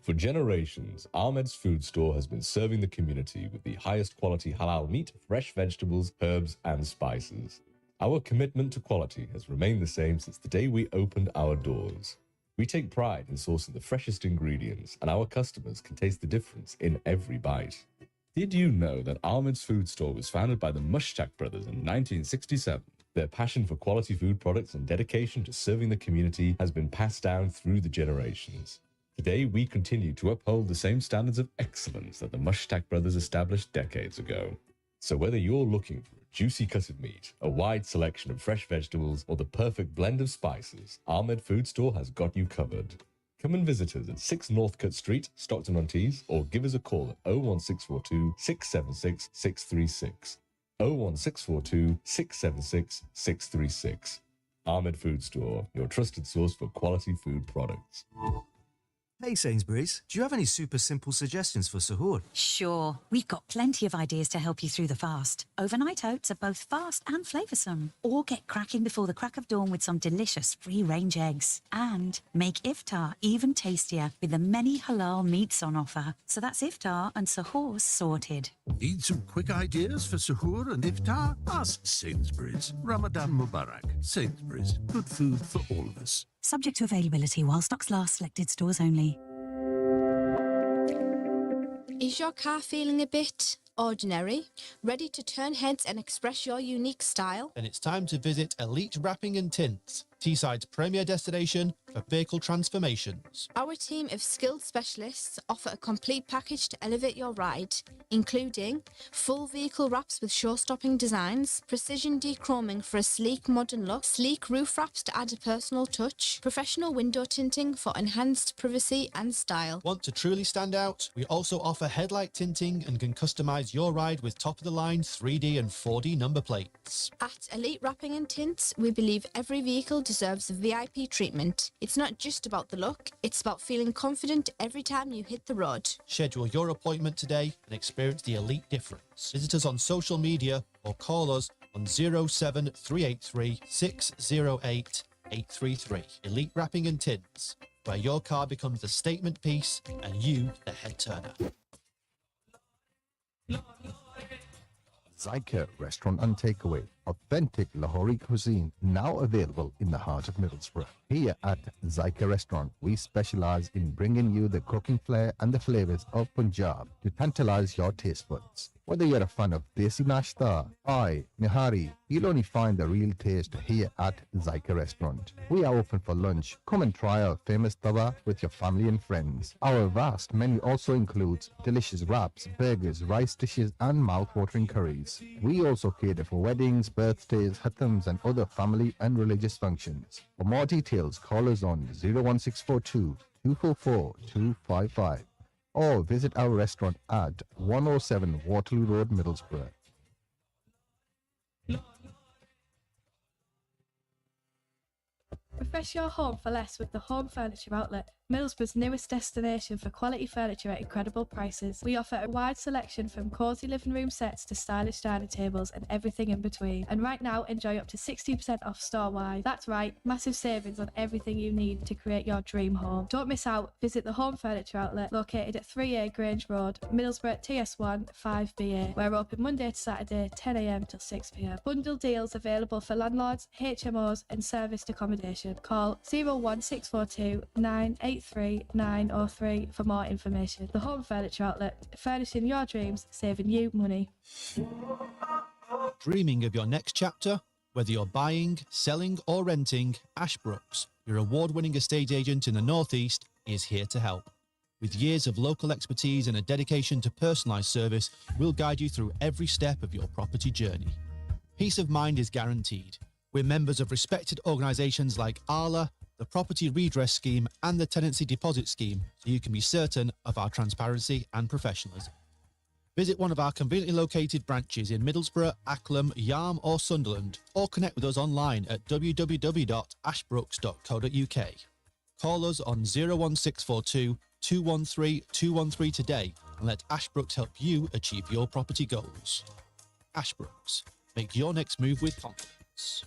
For generations, Ahmed's Food Store has been serving the community with the highest quality halal meat, fresh vegetables, herbs, and spices. Our commitment to quality has remained the same since the day we opened our doors. We take pride in sourcing the freshest ingredients, and our customers can taste the difference in every bite. Did you know that Ahmed's Food Store was founded by the Mushtaq brothers in 1967? Their passion for quality food products and dedication to serving the community has been passed down through the generations. Today, we continue to uphold the same standards of excellence that the Mushtaq brothers established decades ago. So whether you're looking for a juicy cut of meat, a wide selection of fresh vegetables, or the perfect blend of spices, Ahmed Food Store has got you covered. Come and visit us at 6 Northcote Street, Stockton-on-Tees, or give us a call at 01642 676 636. 01642 676 636. Ahmed Food Store, your trusted source for quality food products. Hey Sainsbury's, do you have any super simple suggestions for suhoor? Sure, we've got plenty of ideas to help you through the fast. Overnight oats are both fast and flavoursome. Or get cracking before the crack of dawn with some delicious free-range eggs. And make iftar even tastier with the many halal meats on offer. So that's iftar and suhoor sorted. Need some quick ideas for suhoor and iftar? Ask Sainsbury's. Ramadan Mubarak. Sainsbury's. Good food for all of us. Subject to availability while stocks last, selected stores only. Is your car feeling a bit ordinary? Ready to turn heads and express your unique style? Then it's time to visit Elite Wrapping and Tints, Teesside's premier destination for vehicle transformations. Our team of skilled specialists offer a complete package to elevate your ride, including full vehicle wraps with show-stopping designs, precision dechroming for a sleek modern look, sleek roof wraps to add a personal touch, professional window tinting for enhanced privacy and style. Want to truly stand out? We also offer headlight tinting and can customize your ride with top-of-the-line 3D and 4D number plates. At Elite Wrapping and Tints, we believe every vehicle deserves a VIP treatment. It's not just about the look, it's about feeling confident every time you hit the road. Schedule your appointment today and experience the elite difference. Visit us on social media or call us on 07383 608 833. Elite Wrapping and Tints, where your car becomes the statement piece and you the head turner. Zyka Restaurant and Takeaway. Authentic Lahori cuisine now available in the heart of Middlesbrough. Here at Zyka Restaurant, we specialize in bringing you the cooking flair and the flavors of Punjab to tantalize your taste buds. Whether you're a fan of Desi Nashta, Pie, Nihari, you'll only find the real taste here at Zyka Restaurant. We are open for lunch. Come and try our famous tawa with your family and friends. Our vast menu also includes delicious wraps, burgers, rice dishes, and mouth-watering curries. We also cater for weddings, birthdays, khatams, and other family and religious functions. For more details, call us on 01642 244 255 or visit our restaurant at 107 Waterloo Road, Middlesbrough. Refresh your home for less with the Home Furniture Outlet, Middlesbrough's newest destination for quality furniture at incredible prices. We offer a wide selection from cosy living room sets to stylish dining tables and everything in between. And right now, enjoy up to 60% off store-wide. That's right, massive savings on everything you need to create your dream home. Don't miss out. Visit the Home Furniture Outlet, located at 3A Grange Road, Middlesbrough TS1 5BA. We're open Monday to Saturday, 10 AM till 6 PM. Bundle deals available for landlords, HMOs and serviced accommodation. Call 01642 983 903 for more information. The Home Furniture Outlet, furnishing your dreams, saving you money. Dreaming of your next chapter? Whether you're buying, selling or renting, Ashbrooks, your award-winning estate agent in the Northeast, is here to help. With years of local expertise and a dedication to personalised service, we'll guide you through every step of your property journey. Peace of mind is guaranteed. We're members of respected organisations like ALA, the Property Redress Scheme and the Tenancy Deposit Scheme, so you can be certain of our transparency and professionalism. Visit one of our conveniently located branches in Middlesbrough, Acklam, Yarm or Sunderland, or connect with us online at www.ashbrooks.co.uk. Call us on 01642 213 213 today and let Ashbrooks help you achieve your property goals. Ashbrooks, make your next move with confidence.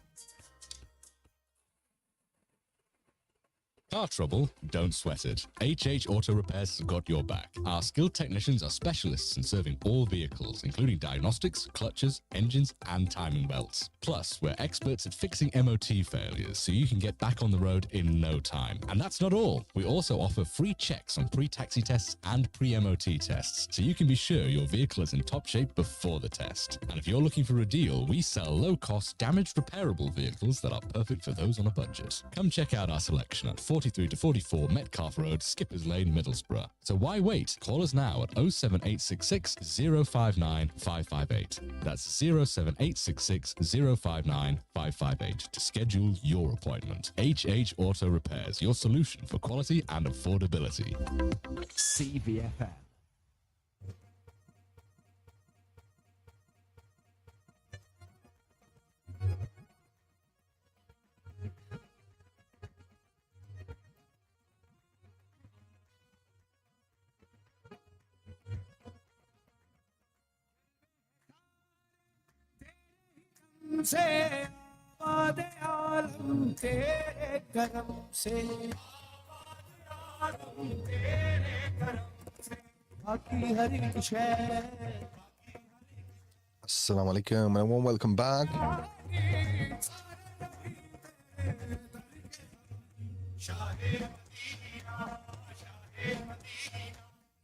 Car trouble? Don't sweat it. HH Auto Repairs has got your back. Our skilled technicians are specialists in serving all vehicles, including diagnostics, clutches, engines, and timing belts. Plus, we're experts at fixing MOT failures, so you can get back on the road in no time. And that's not all. We also offer free checks on pre-taxi tests and pre-MOT tests, so you can be sure your vehicle is in top shape before the test. And if you're looking for a deal, we sell low-cost, damaged repairable vehicles that are perfect for those on a budget. Come check out our selection at 43 to 44 Metcalfe Road, Skippers Lane, Middlesbrough. So why wait? Call us now at 07866 059 558. That's 07866 059 558 to schedule your appointment. HH Auto Repairs, your solution for quality and affordability. CVFM. से आबाद आलम तेरे करम से तेरे करम से बाकी हर एक शय Assalamu alaikum and a warm welcome back.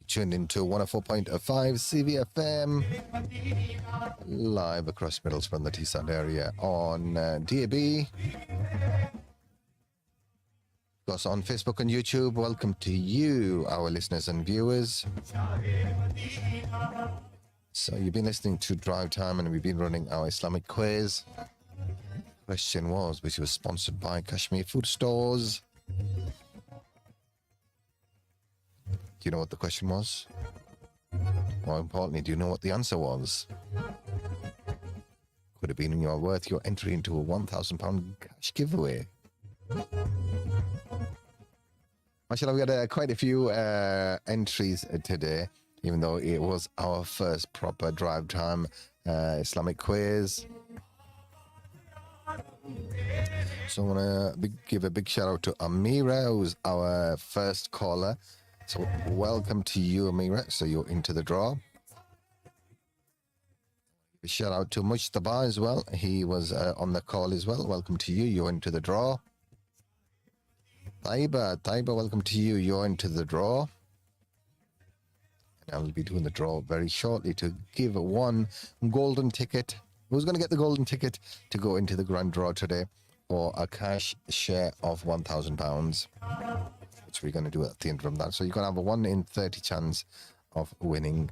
Tuned into 104.5 CVFM, live across Middlesbrough and the Teesside area on DAB. Of course, on Facebook and YouTube. Welcome to you, our listeners and viewers. So you've been listening to Drive Time and we've been running our Islamic quiz. Question was, which was sponsored by Kashmir Food Stores. Do you know what the question was? More importantly, do you know what the answer was? Could have been worth your entry into a £1,000 cash giveaway. Mashallah, we had quite a few entries today, even though it was our first proper Drive Time Islamic quiz. So I want to give a big shout out to Amira, who's our first caller. So welcome to you, Amira. So you're into the draw. A shout out to Mujtaba as well. He was on the call as well. Welcome to you. You're into the draw. Taiba, welcome to you. You're into the draw. And I'll be doing the draw very shortly to give one golden ticket. Who's going to get the golden ticket to go into the grand draw today for a cash share of £1,000, which we're going to do at the end of that. So you're going to have a 1 in 30 chance of winning.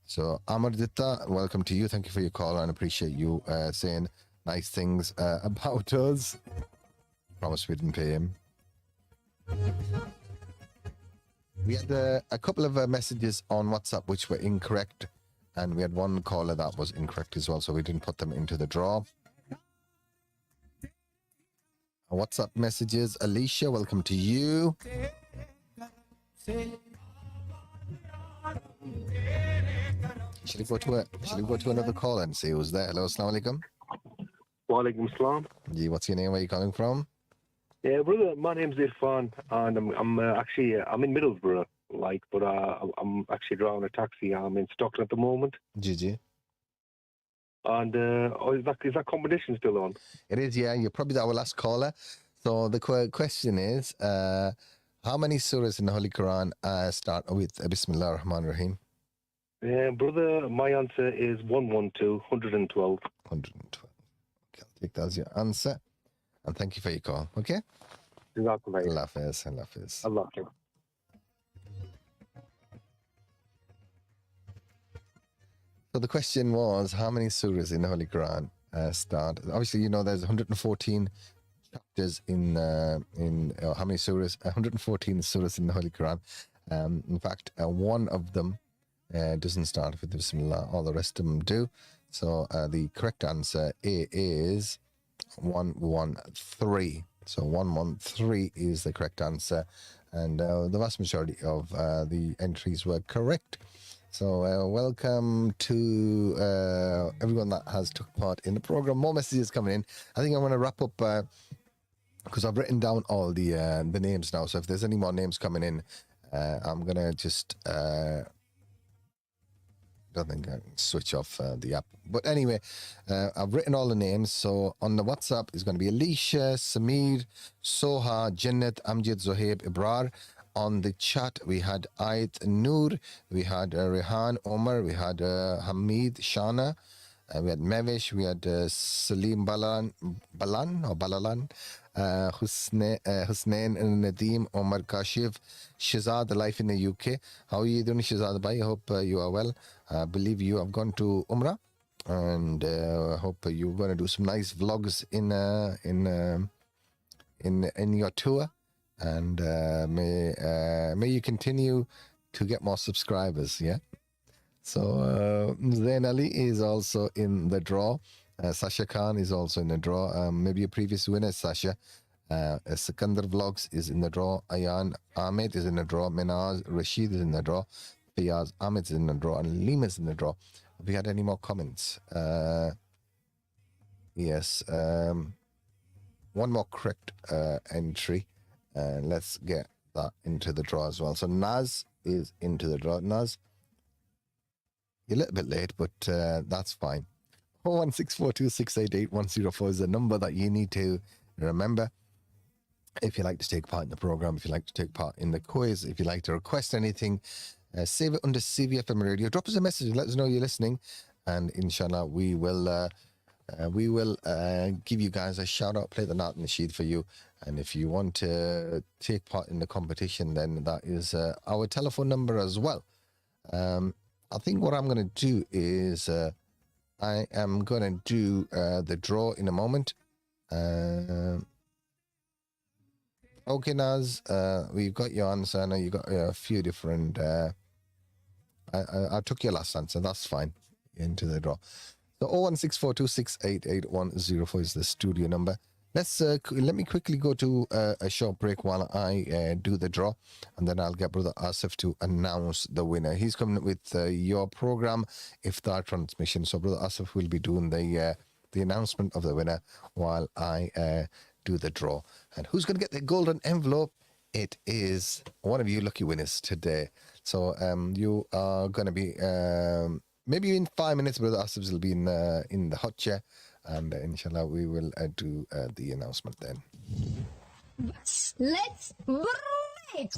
So Amar Ditta, welcome to you. Thank you for your call and appreciate you saying nice things about us. Promise we didn't pay him. We had a couple of messages on WhatsApp which were incorrect, and we had one caller that was incorrect as well, so we didn't put them into the draw. WhatsApp messages. Alicia, welcome to you. Shall we go to another call and see who's there? Hello, assalamu alaikum. Wa alaikum assalam. Yeah, what's your name? Where are you calling from? Yeah, brother, my name's Irfan, and I'm in Middlesbrough, but I'm actually driving a taxi. I'm in Stockton at the moment. GG. And is that competition still on? It is, yeah. You're probably our last caller. So the question is, how many surahs in the Holy Quran start with Bismillah ar-Rahman ar-Rahim? Brother, my answer is 112. 112. Okay, I'll take that as your answer. And thank you for your call, okay? Allah Hafiz. Allah Hafiz. Allah Hafiz. So the question was, how many surahs in the Holy Quran start. Obviously, there's 114 chapters in how many surahs? 114 surahs in the Holy Quran. In fact, one of them doesn't start with Bismillah. All the rest of them do. So the correct answer is 113. So 113 is the correct answer, and the vast majority of the entries were correct. So welcome to everyone that has took part in the program. More messages coming in. I think I'm going to wrap up because I've written down all the names now. So if there's any more names coming in, I'm going to just don't think I can switch off the app. But anyway, I've written all the names. So on the WhatsApp is going to be Alicia, Samir, Soha, Jannat, Amjad, Zohaib, Ibrar. On the chat, we had Ait Noor, we had Rehan Omar, we had Hamid Shana, we had Mevish, we had Salim Balalan, Husnain Nadeem, Omar Kashif, Shazad, Life in the UK. How are you doing, Shazad Bhai? I hope you are well. I believe you have gone to Umrah, and I hope you're going to do some nice vlogs in your tour. And may you continue to get more subscribers, yeah? So Zain Ali is also in the draw. Sasha Khan is also in the draw. Maybe a previous winner, Sasha. Sikandar Vlogs is in the draw. Ayan Ahmed is in the draw. Minaz Rashid is in the draw. Fiyaz Ahmed is in the draw. And Lima is in the draw. Have we had any more comments? Yes. One more correct entry. And let's get that into the draw as well. So Naz is into the draw. Naz, you're a little bit late, but that's fine. 01642688104 is the number that you need to remember if you like to take part in the program, if you like to take part in the quiz, if you like to request anything. Save it under CVFM Radio. Drop us a message. Let us know you're listening, and inshallah we will give you guys a shout out, play the Naat Nasheed for you. And if you want to take part in the competition, then that is our telephone number as well. I think what I'm going to do is I am going to do the draw in a moment. Okay, Naz, we've got your answer. I know you got a few different. I took your last answer. That's fine. Into the draw. So 01642688104 is the studio number. Let me quickly go to a short break while I do the draw, and then I'll get Brother Asif to announce the winner. He's coming with your program, Iftar Transmission. So Brother Asif will be doing the announcement of the winner while I do the draw. And who's going to get the golden envelope? It is one of you lucky winners today. So you are going to be maybe in 5 minutes. Brother Asif will be in the hot chair. And inshallah, we will do the announcement then. Let's break!